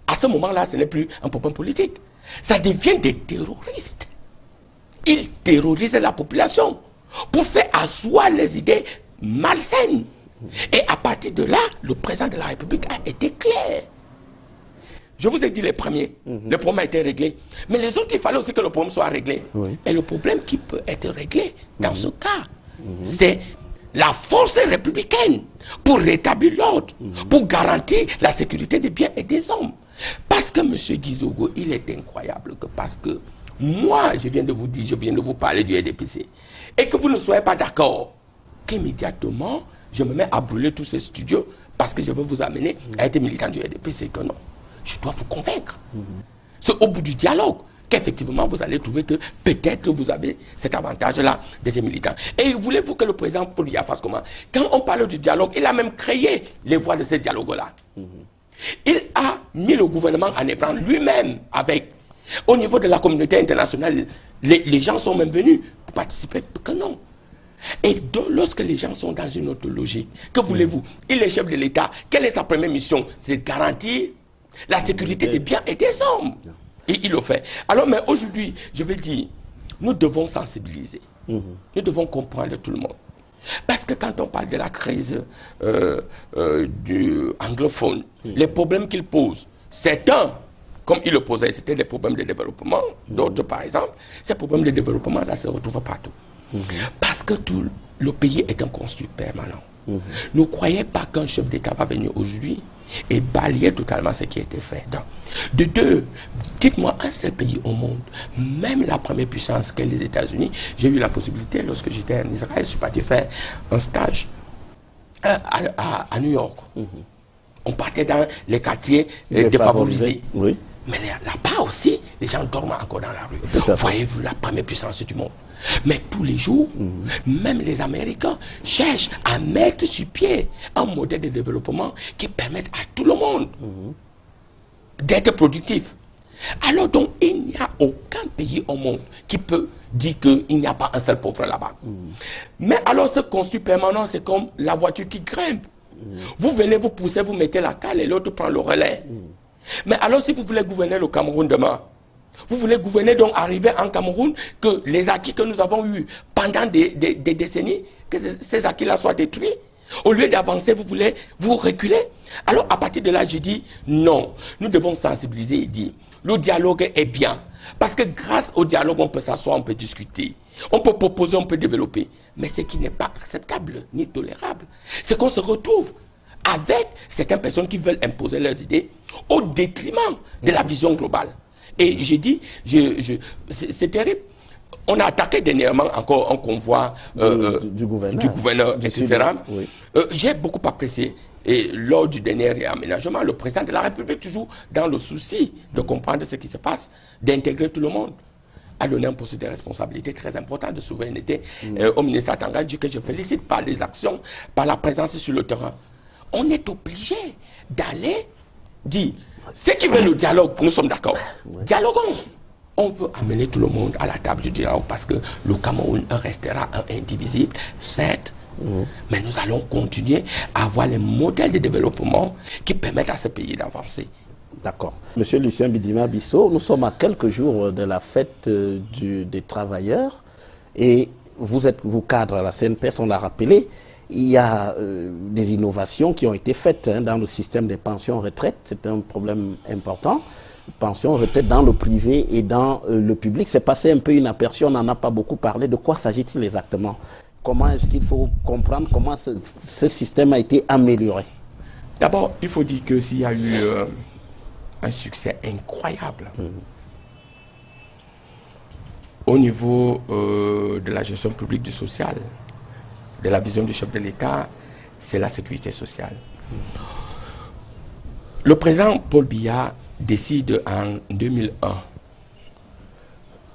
à ce moment-là, ce n'est plus un problème politique. Ça devient des terroristes. Ils terrorisent la population pour faire asseoir les idées malsaines. Et à partir de là, le président de la République a été clair. Je vous ai dit les premiers, le problème a été réglé. Mais les autres, il fallait aussi que le problème soit réglé. Et le problème qui peut être réglé dans ce cas, c'est la force républicaine pour rétablir l'ordre, pour garantir la sécurité des biens et des hommes. Parce que M. Guizogo, il est incroyable que parce que moi, je viens de vous dire, je viens de vous parler du RDPC, et que vous ne soyez pas d'accord, qu'immédiatement, je me mets à brûler tous ces studios parce que je veux vous amener à être militant du RDPC. Que non, je dois vous convaincre. C'est au bout du dialogue qu'effectivement vous allez trouver que peut-être vous avez cet avantage-là d'être militant. Et voulez-vous que le président Paul Biya fasse comment? Quand on parle du dialogue, il a même créé les voies de ce dialogue-là. Il a mis le gouvernement en ébranle lui-même avec. Au niveau de la communauté internationale, les gens sont même venus pour participer. Que non. Et donc, lorsque les gens sont dans une autre logique, que voulez-vous? Il est chef de l'État. Quelle est sa première mission? C'est de garantir la sécurité des biens et des hommes. Et il le fait. Alors, mais aujourd'hui, je vais dire, nous devons sensibiliser. Nous devons comprendre tout le monde. Parce que quand on parle de la crise du anglophone, les problèmes qu'il pose, certains, comme il le posait, c'était des problèmes de développement. D'autres, par exemple, ces problèmes de développement là se retrouvent partout. Parce que tout le pays est un construit permanent. Ne croyez pas qu'un chef d'État va venir aujourd'hui et balayer totalement ce qui a été fait. Donc, de deux, dites-moi un seul pays au monde, même la première puissance qu'est les États-Unis. J'ai eu la possibilité, lorsque j'étais en Israël, je suis parti faire un stage à New York. On partait dans les quartiers défavorisés. Oui. Mais là-bas aussi, les gens dorment encore dans la rue. Voyez-vous la première puissance du monde. Mais tous les jours, même les Américains cherchent à mettre sur pied un modèle de développement qui permette à tout le monde d'être productif. Alors donc, il n'y a aucun pays au monde qui peut dire qu'il n'y a pas un seul pauvre là-bas. Mais alors, ce construit permanent, c'est comme la voiture qui grimpe. Vous venez, vous poussez, vous mettez la cale et l'autre prend le relais. Mais alors, si vous voulez gouverner le Cameroun demain, vous voulez gouverner, donc arriver en Cameroun, que les acquis que nous avons eus pendant des décennies, que ces acquis-là soient détruits. Au lieu d'avancer, vous voulez vous reculer. Alors, à partir de là, je dis non. Nous devons sensibiliser et dire, le dialogue est bien. Parce que grâce au dialogue, on peut s'asseoir, on peut discuter. On peut proposer, on peut développer. Mais ce qui n'est pas acceptable ni tolérable, c'est qu'on se retrouve avec certaines personnes qui veulent imposer leurs idées au détriment de la vision globale. Et j'ai dit, c'est terrible. On a attaqué dernièrement encore un convoi du gouverneur, etc. Oui. J'ai beaucoup apprécié. Et lors du dernier réaménagement, le président de la République, toujours dans le souci de comprendre ce qui se passe, d'intégrer tout le monde, a donné un poste de responsabilité très important de souveraineté au ministre Atangadji, que je félicite par les actions, par la présence sur le terrain. On est obligé d'aller dire, ceux qui veulent le dialogue, nous sommes d'accord, dialoguons. On veut amener tout le monde à la table du dialogue parce que le Cameroun restera indivisible, certes, mais nous allons continuer à avoir les modèles de développement qui permettent à ce pays d'avancer. D'accord. Monsieur Lucien Bidima Bissot, nous sommes à quelques jours de la fête des travailleurs et vous cadre à la CNPS, on l'a rappelé. Il y a des innovations qui ont été faites dans le système des pensions-retraites. C'est un problème important. Pensions-retraites dans le privé et dans le public. C'est passé un peu inaperçu, on n'en a pas beaucoup parlé. De quoi s'agit-il exactement? Comment est-ce qu'il faut comprendre comment ce système a été amélioré? D'abord, il faut dire que s'il y a eu un succès incroyable au niveau de la gestion publique du social, de la vision du chef de l'État, c'est la sécurité sociale. Le président Paul Biya décide en 2001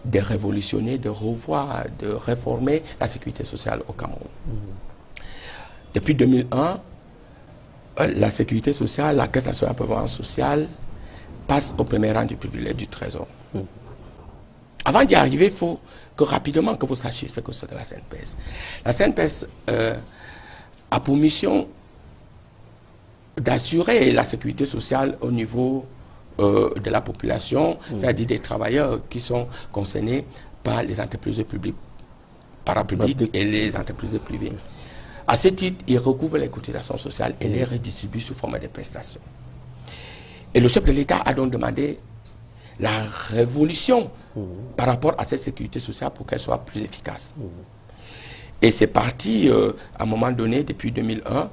de révolutionner, de revoir, de réformer la sécurité sociale au Cameroun. Depuis 2001, la sécurité sociale, la Caisse nationale de prévoyance sociale, passe au premier rang du privilège du Trésor. Avant d'y arriver, il faut que rapidement que vous sachiez ce que c'est que la CNPS. La CNPS a pour mission d'assurer la sécurité sociale au niveau de la population, c'est-à-dire des travailleurs qui sont concernés par les entreprises publiques, parapubliques et les entreprises privées. À ce titre, ils recouvrent les cotisations sociales et les redistribuent sous forme de prestations. Et le chef de l'État a donc demandé la révolution par rapport à cette sécurité sociale pour qu'elle soit plus efficace. Et c'est parti, à un moment donné, depuis 2001,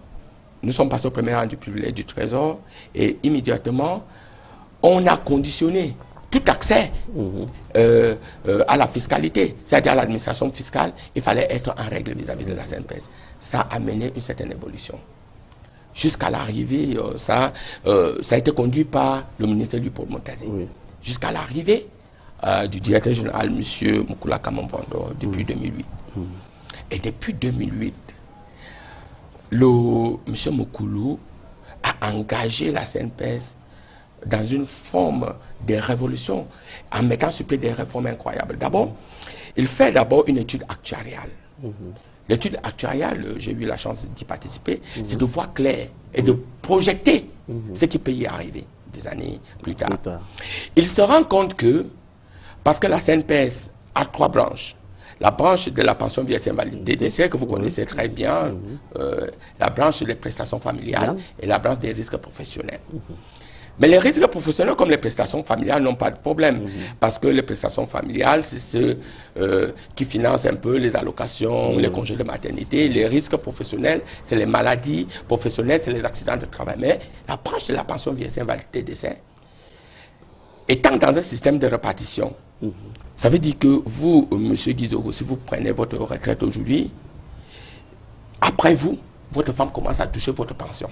nous sommes passés au premier rang du privilège du Trésor et immédiatement, on a conditionné tout accès à la fiscalité, c'est-à-dire à l'administration fiscale, il fallait être en règle vis-à-vis de la CNPS. Ça a mené une certaine évolution. Jusqu'à l'arrivée, ça a été conduit par le ministre Paul Montazé. Jusqu'à l'arrivée du directeur général, M. Moukoula Kamamvando, depuis 2008. Et depuis 2008, M. Moukoulou a engagé la CNPS dans une forme de révolution en mettant sur pied des réformes incroyables. D'abord, il fait d'abord une étude actuariale. L'étude actuariale, j'ai eu la chance d'y participer, c'est de voir clair et de projeter ce qui peut y arriver des années plus tard. Il se rend compte que, parce que la CNPS a 3 branches, la branche de la pension vieillesse invalidité décès que vous connaissez très bien, la branche des prestations familiales et la branche des risques professionnels. Mais les risques professionnels comme les prestations familiales n'ont pas de problème parce que les prestations familiales, c'est ceux qui financent un peu les allocations, les congés de maternité. Les risques professionnels, c'est les maladies professionnelles, c'est les accidents de travail. Mais la branche de la pension vieillesse invalidité décès, étant dans un système de répartition, ça veut dire que vous, M. Guizoro, si vous prenez votre retraite aujourd'hui, après vous, votre femme commence à toucher votre pension.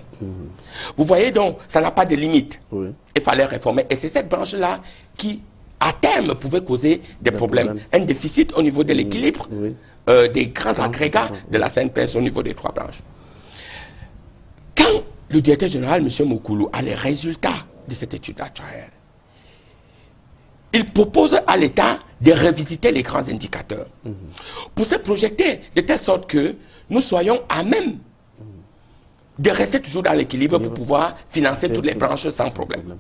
Vous voyez donc, ça n'a pas de limite. Il fallait réformer. Et c'est cette branche-là qui, à terme, pouvait causer des problèmes. Un déficit au niveau de l'équilibre des grands agrégats de la CNPS au niveau des 3 branches. Quand le directeur général, M. Moukoulou, a les résultats de cette étude actuelle, il propose à l'État de revisiter les grands indicateurs pour se projeter de telle sorte que nous soyons à même de rester toujours dans l'équilibre pour pouvoir financer toutes les branches sans problème.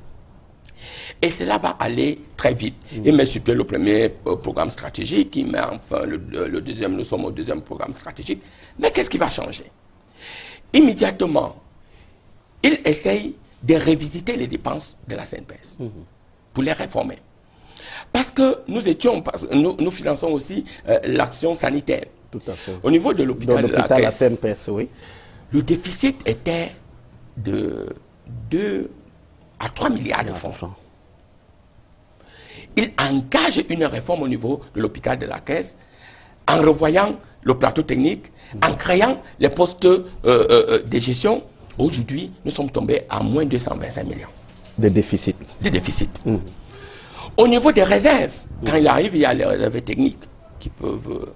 Et cela va aller très vite. Il met sur pied le premier programme stratégique, il met enfin le deuxième, nous sommes au deuxième programme stratégique. Mais qu'est-ce qui va changer? Immédiatement, il essaye de revisiter les dépenses de la CNPS pour les réformer. Parce que nous finançons aussi l'action sanitaire. Tout à fait. Au niveau de l'hôpital de la CNPS, oui. Le déficit était de 2 à 3 milliards de francs. Il engage une réforme au niveau de l'hôpital de la Caisse en revoyant le plateau technique, en créant les postes de gestion. Aujourd'hui, nous sommes tombés à moins de 225 millions. De déficit. De déficit. Au niveau des réserves, quand il arrive, il y a les réserves techniques qui peuvent...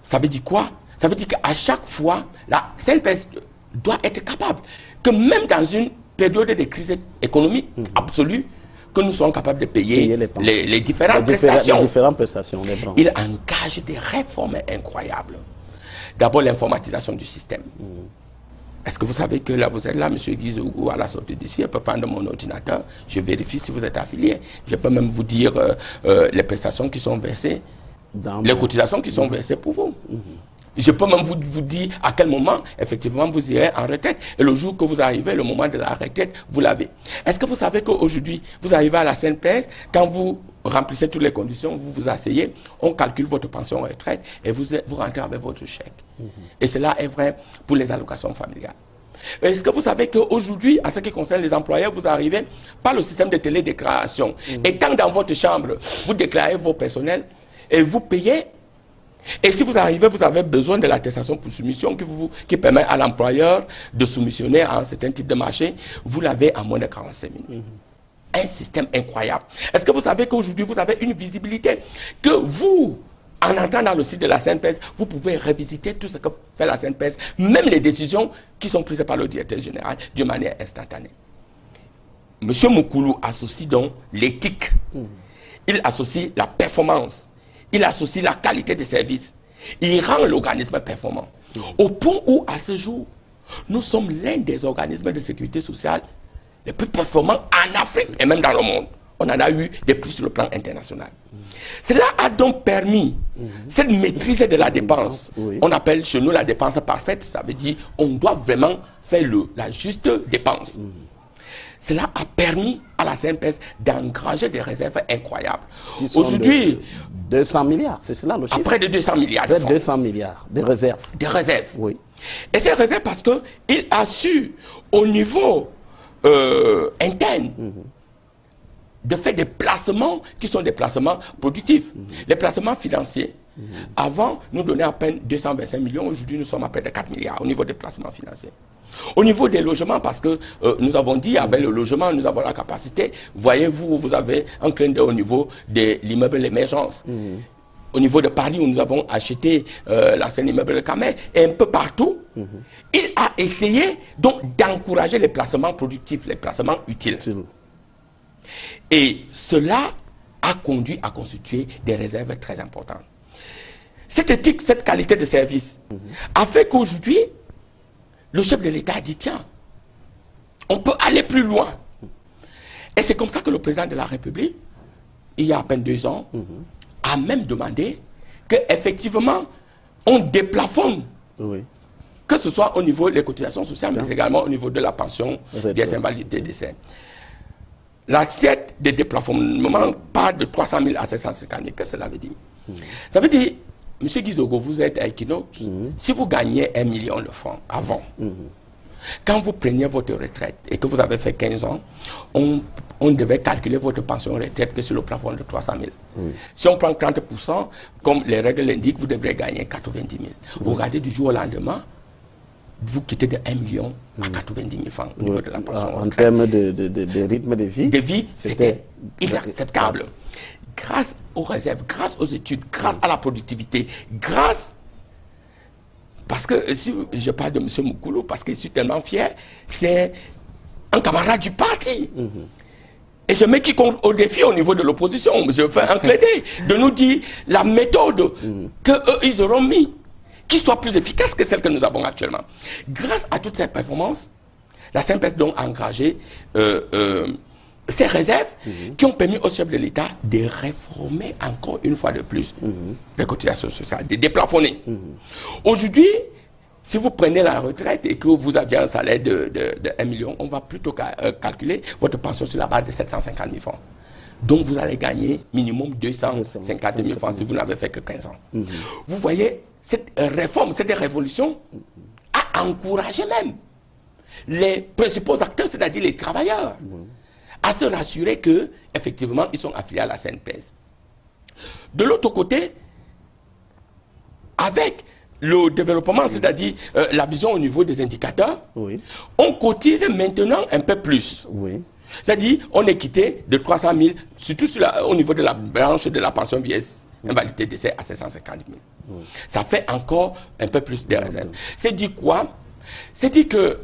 Ça veut dire quoi? Ça veut dire qu'à chaque fois, la CNPS doit être capable que même dans une période de crise économique absolue, que nous soyons capables de payer les différentes prestations. Il engage des réformes incroyables. D'abord, l'informatisation du système. Est-ce que vous savez que là, vous êtes là, M. Guizougou, à la sortie d'ici, je peux prendre mon ordinateur, je vérifie si vous êtes affilié. Je peux même vous dire les prestations qui sont versées, les cotisations qui sont versées pour vous. Je peux même vous dire à quel moment, effectivement, vous irez en retraite. Et le jour que vous arrivez, le moment de la retraite, vous l'avez. Est-ce que vous savez qu'aujourd'hui, vous arrivez à la CNPS, quand vous remplissez toutes les conditions, vous vous asseyez, on calcule votre pension retraite et vous rentrez avec votre chèque. Et cela est vrai pour les allocations familiales. Est-ce que vous savez qu'aujourd'hui, en ce qui concerne les employeurs, vous arrivez par le système de télédéclaration. Étant dans votre chambre, vous déclarez vos personnels et vous payez. Et si vous arrivez, vous avez besoin de l'attestation pour soumission qui permet à l'employeur de soumissionner à un certain type de marché. Vous l'avez en moins de 45 minutes. Un système incroyable. Est-ce que vous savez qu'aujourd'hui, vous avez une visibilité que vous, en entrant dans le site de la CNPS, vous pouvez revisiter tout ce que fait la CNPS, même les décisions qui sont prises par le directeur général d'une manière instantanée. Monsieur Moukoulou associe donc l'éthique. Il associe la performance. Il associe la qualité des services. Il rend l'organisme performant. Au point où, à ce jour, nous sommes l'un des organismes de sécurité sociale les plus performants en Afrique et même dans le monde. On en a eu des plus sur le plan international. Cela a donc permis cette maîtrise de la dépense. On appelle chez nous la dépense parfaite. Ça veut dire qu'on doit vraiment faire la juste dépense. Cela a permis à la CNPS d'engranger des réserves incroyables. Aujourd'hui, 200 milliards, c'est cela le chiffre? Près de 200 milliards. Près de 200 milliards de réserves. Des réserves. Oui. Et ces réserves parce qu'il a su, au niveau interne, de faire des placements qui sont des placements productifs. Les placements financiers. Avant, nous donnaient à peine 225 millions. Aujourd'hui, nous sommes à près de 4 milliards au niveau des placements financiers. Au niveau des logements, parce que nous avons dit, avec le logement, nous avons la capacité. Voyez-vous, vous avez un clin d'œil au niveau de l'immeuble L'Émergence. Au niveau de Paris, où nous avons acheté l'ancien immeuble de Camet, et un peu partout, il a essayé donc d'encourager les placements productifs, les placements utiles. Et cela a conduit à constituer des réserves très importantes. Cette éthique, cette qualité de service a fait qu'aujourd'hui, le chef de l'État a dit, tiens, on peut aller plus loin. Et c'est comme ça que le président de la République, il y a à peine 2 ans, a même demandé qu'effectivement, on déplafonne, que ce soit au niveau des cotisations sociales, mais également au niveau de la pension des invalidités décès. L'assiette de déplafonnement part de 300 000 à 750 000. Qu'est-ce que cela veut dire? Ça veut dire, M. Guizougou, vous êtes à Equinox, si vous gagnez 1 million de francs avant, quand vous preniez votre retraite et que vous avez fait 15 ans, on devait calculer votre pension retraite que sur le plafond de 300 000. Si on prend 30%, comme les règles l'indiquent, vous devrez gagner 90 000. Vous regardez du jour au lendemain, vous quittez de 1 million à 90 000 francs au niveau de la pension. En termes de rythme de vie, c'était inacceptable. Grâce aux réserves, grâce aux études, grâce à la productivité, grâce... Parce que si je parle de M. Moukoulou, parce que je suis tellement fier, c'est un camarade du parti. Et je mets quiconque au défi au niveau de l'opposition. Je fais un clin d'œil de nous dire la méthode qu'ils auront mis, qui soit plus efficace que celle que nous avons actuellement. Grâce à toutes ces performances, la CNPS donc a engagé ces réserves qui ont permis au chef de l'État de réformer encore une fois de plus les cotisations sociales, de déplafonner. Aujourd'hui, si vous prenez la retraite et que vous aviez un salaire de 1 million, on va plutôt calculer votre pension sur la base de 750 000 francs. Donc vous allez gagner minimum 250 000 francs si vous n'avez fait que 15 ans. Vous voyez, cette réforme, cette révolution a encouragé même les principaux acteurs, c'est-à-dire les travailleurs, à se rassurer que effectivement ils sont affiliés à la CNPS. De l'autre côté, avec le développement, c'est-à-dire la vision au niveau des indicateurs, on cotise maintenant un peu plus. C'est-à-dire, on est quitté de 300 000, surtout au niveau de la branche de la pension vieillesse, invalidité décès à 750 000. Ça fait encore un peu plus de réserves. C'est dit quoi? C'est dit que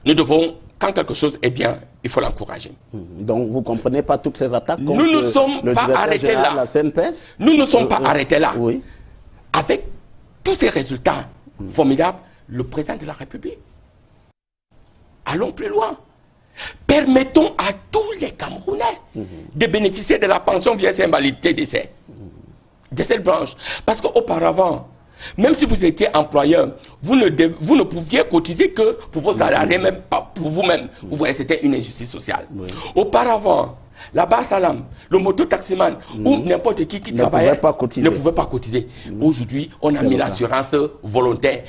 nous devons, quand quelque chose est bien, il faut l'encourager. Donc, vous ne comprenez pas toutes ces attaques contre nous ne sommes pas arrêtés là. La CNPS? Nous ne sommes pas arrêtés là. Avec tous ces résultats formidables, le président de la République. Allons plus loin. Permettons à tous les Camerounais de bénéficier de la pension vieillesse et invalidité décès. De cette branche. Parce qu'auparavant, même si vous étiez employeur, vous ne pouviez cotiser que pour vos salariés, même pas pour vous-même. Vous voyez, c'était une injustice sociale. Auparavant, la bas salam, le moto-taximan ou n'importe qui travaillait ne pouvait pas cotiser. Aujourd'hui, on a mis l'assurance volontaire.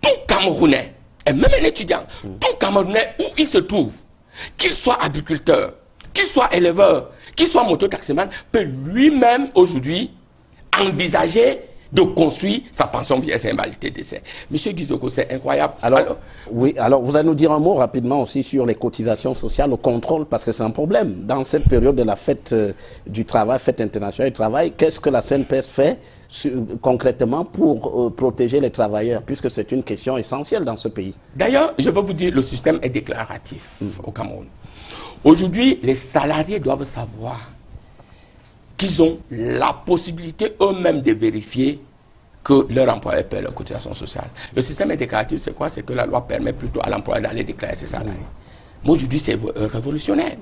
Tout Camerounais, et même un étudiant, tout Camerounais où il se trouve, qu'il soit agriculteur, qu'il soit éleveur, qu'il soit moto-taximan, peut lui-même aujourd'hui envisager de construire sa pension vieillesse et invalidité décès. Monsieur Guizoko, c'est incroyable. Alors, vous allez nous dire un mot rapidement aussi sur les cotisations sociales, le contrôle, parce que c'est un problème. Dans cette période de la fête du travail, fête internationale du travail, qu'est-ce que la CNPS fait concrètement pour protéger les travailleurs, puisque c'est une question essentielle dans ce pays? D'ailleurs, je veux vous dire, le système est déclaratif au Cameroun. Aujourd'hui, les salariés doivent savoir qu'ils ont la possibilité eux-mêmes de vérifier que leur employeur paie leur cotisation sociale. Le système est déclaratif, c'est quoi? C'est que la loi permet plutôt à l'employeur d'aller déclarer ses salariés. Mais aujourd'hui, c'est révolutionnaire.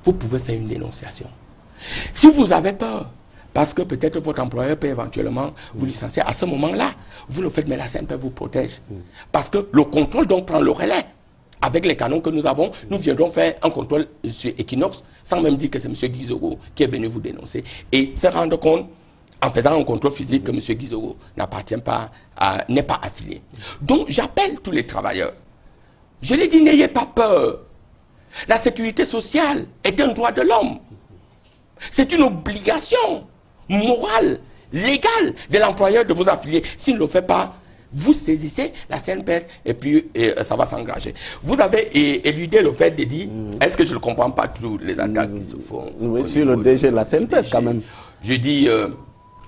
Vous pouvez faire une dénonciation. Si vous avez peur, parce que peut-être votre employeur peut éventuellement vous licencier, à ce moment-là, vous le faites, mais la CNPS vous protège. Parce que le contrôle donc prend le relais. Avec les canons que nous avons, nous viendrons faire un contrôle sur Equinox, sans même dire que c'est M. Guizoko qui est venu vous dénoncer, et se rendre compte, en faisant un contrôle physique, que M. Guizoko n'appartient pas, n'est pas affilié. Donc j'appelle tous les travailleurs. Je les dis, n'ayez pas peur. La sécurité sociale est un droit de l'homme. C'est une obligation morale, légale de l'employeur de vous affilier. S'il ne le fait pas, vous saisissez la CNPS et puis ça va s'engager. Vous avez éludé le fait de dire, est-ce que je ne comprends pas tous les attaques qui se font? Oui, sur le DG de la CNPS quand même. Je dis,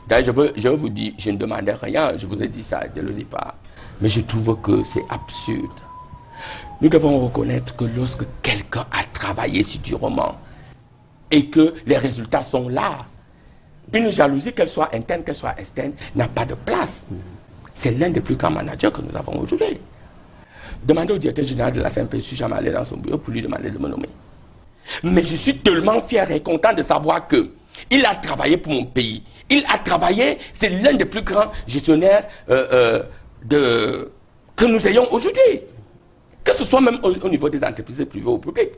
d'ailleurs je veux vous dire, je ne demandais rien, je vous ai dit ça dès le départ. Mais je trouve que c'est absurde. Nous devons reconnaître que lorsque quelqu'un a travaillé si durement et que les résultats sont là, une jalousie, qu'elle soit interne, qu'elle soit externe, n'a pas de place. C'est l'un des plus grands managers que nous avons aujourd'hui. Demandez au directeur général de la CNPS, je ne suis jamais allé dans son bureau pour lui demander de me nommer. Mais je suis tellement fier et content de savoir qu'il a travaillé pour mon pays. Il a travaillé, c'est l'un des plus grands gestionnaires que nous ayons aujourd'hui. Que ce soit même au niveau des entreprises privées ou publiques.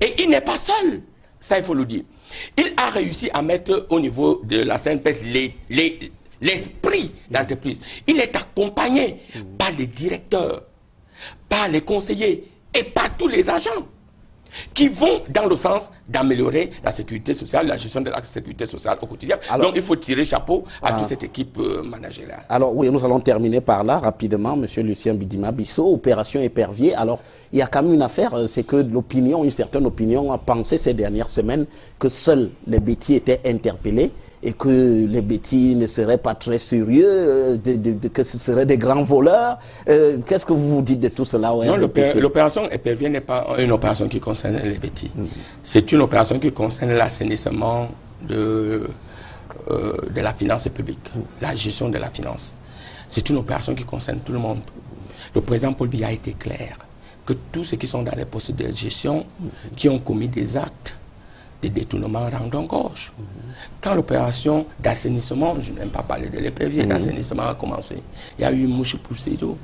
Et il n'est pas seul, ça il faut le dire. Il a réussi à mettre au niveau de la CNPS l'esprit d'entreprise. Il est accompagné par les directeurs, par les conseillers et par tous les agents qui vont dans le sens d'améliorer la sécurité sociale, la gestion de la sécurité sociale au quotidien. Alors, donc il faut tirer chapeau à toute cette équipe managériale. Alors oui, nous allons terminer par là rapidement, Monsieur Lucien Bidima Bissot, opération Épervier. Alors il y a quand même une affaire, c'est que l'opinion, une certaine opinion a pensé ces dernières semaines que seuls les bêtiers étaient interpellés et que les bêtis ne seraient pas très sérieux, que ce seraient des grands voleurs. Qu'est-ce que vous vous dites de tout cela? Non, l'opération Épervier n'est pas une opération qui concerne les bêtis. C'est une opération qui concerne l'assainissement de la finance publique, la gestion de la finance. C'est une opération qui concerne tout le monde. Le président Paul Biya a été clair que tous ceux qui sont dans les postes de gestion, qui ont commis des actes de détournement rendant gorge. Quand l'opération d'assainissement, je n'aime pas parler de l'Épervier, d'assainissement a commencé, il y a eu Mouchi Poussedo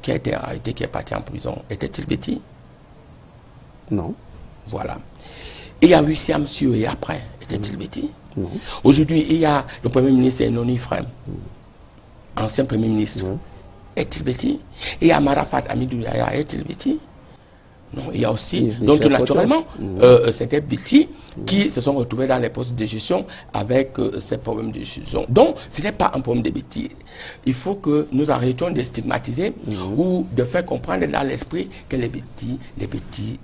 qui a été arrêté, qui est parti en prison. Était-il bêtis? Non. Voilà. Il y a eu Siam Sioé après. Était-il bêtis? Non. Aujourd'hui, il y a le Premier ministre Enoni Frem, ancien Premier ministre. Est-il bêtis? Et il y a Marafat Amidou Yaya. Est-il bêtis? Non, il y a aussi, donc naturellement, c'était bêtis qui se sont retrouvés dans les postes de gestion avec ces problèmes de gestion. Donc, ce n'est pas un problème de bêtis. Il faut que nous arrêtions de stigmatiser ou de faire comprendre dans l'esprit que les bêtis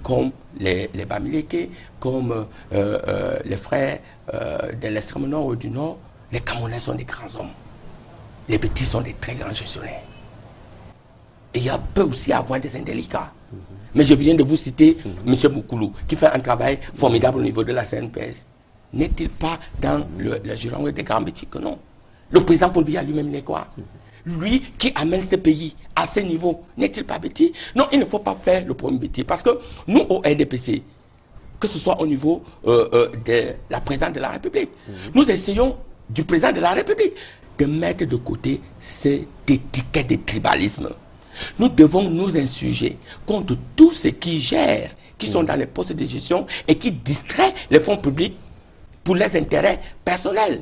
comme les Bamileke, comme les frères de l'extrême nord ou du nord, les Camerounais sont des grands hommes. Les bêtis sont des très grands gestionnaires. Et il peut aussi avoir des indélicats. Mais je viens de vous citer M. Moukoulou, qui fait un travail formidable au niveau de la CNPS. N'est-il pas dans le giron des grands bêtis que non? Le président Paul Biya lui-même, il est quoi? Lui qui amène ce pays à ce niveau, n'est-il pas bêtis? Non, il ne faut pas faire le problème bêtis. Parce que nous, au RDPC, que ce soit au niveau de la présidente de la République, nous essayons du président de la République de mettre de côté cette étiquette de tribalisme. Nous devons nous insurger contre tous ceux qui gèrent, qui sont dans les postes de gestion et qui distraient les fonds publics pour les intérêts personnels.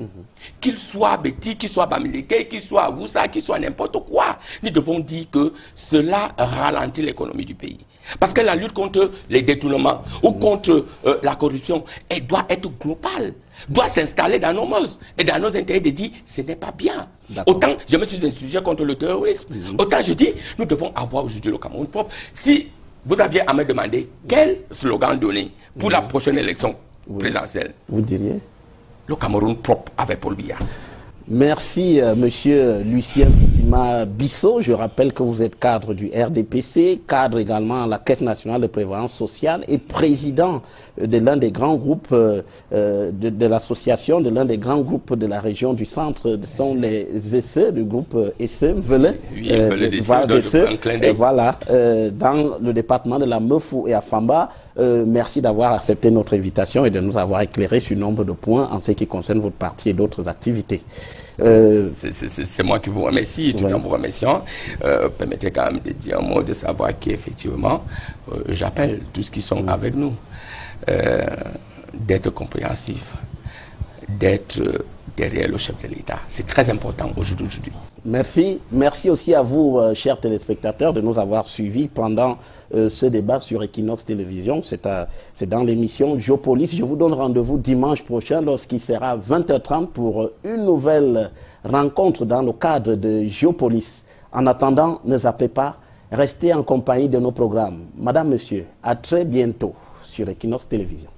Qu'ils soient bêtis, qu'ils soient bamileke, qu'ils soient woussa, qu'ils soient n'importe quoi. Nous devons dire que cela ralentit l'économie du pays. Parce que la lutte contre les détournements ou contre la corruption, elle doit être globale, doit s'installer dans nos mœurs et dans nos intérêts de dire ce n'est pas bien. Autant je me suis insurgé contre le terrorisme, autant je dis nous devons avoir aujourd'hui le Cameroun propre. Si vous aviez à me demander quel slogan donner pour la prochaine élection présidentielle, vous diriez le Cameroun propre avec Paul Biya. Merci, monsieur Lucien Bitima Bissot. Je rappelle que vous êtes cadre du RDPC, cadre également à la Caisse nationale de prévoyance sociale et président de l'un des grands groupes de l'association, de l'un des grands groupes de la région du centre, ce sont les ESE, le groupe ESE, voilà, dans le département de la Meufou et à Famba. Merci d'avoir accepté notre invitation et de nous avoir éclairé sur nombre de points en ce qui concerne votre parti et d'autres activités. C'est moi qui vous remercie, tout en vous remerciant. Permettez quand même de dire un mot, de savoir qu'effectivement, j'appelle tous ceux qui sont avec nous d'être compréhensifs, d'être derrière le chef de l'État. C'est très important aujourd'hui. Merci. Merci aussi à vous, chers téléspectateurs, de nous avoir suivis pendant ce débat sur Equinox Télévision. C'est dans l'émission Géopolis. Je vous donne rendez-vous dimanche prochain lorsqu'il sera 20h30 pour une nouvelle rencontre dans le cadre de Géopolis. En attendant, ne zappez pas, restez en compagnie de nos programmes. Madame, Monsieur, à très bientôt sur Equinox Télévision.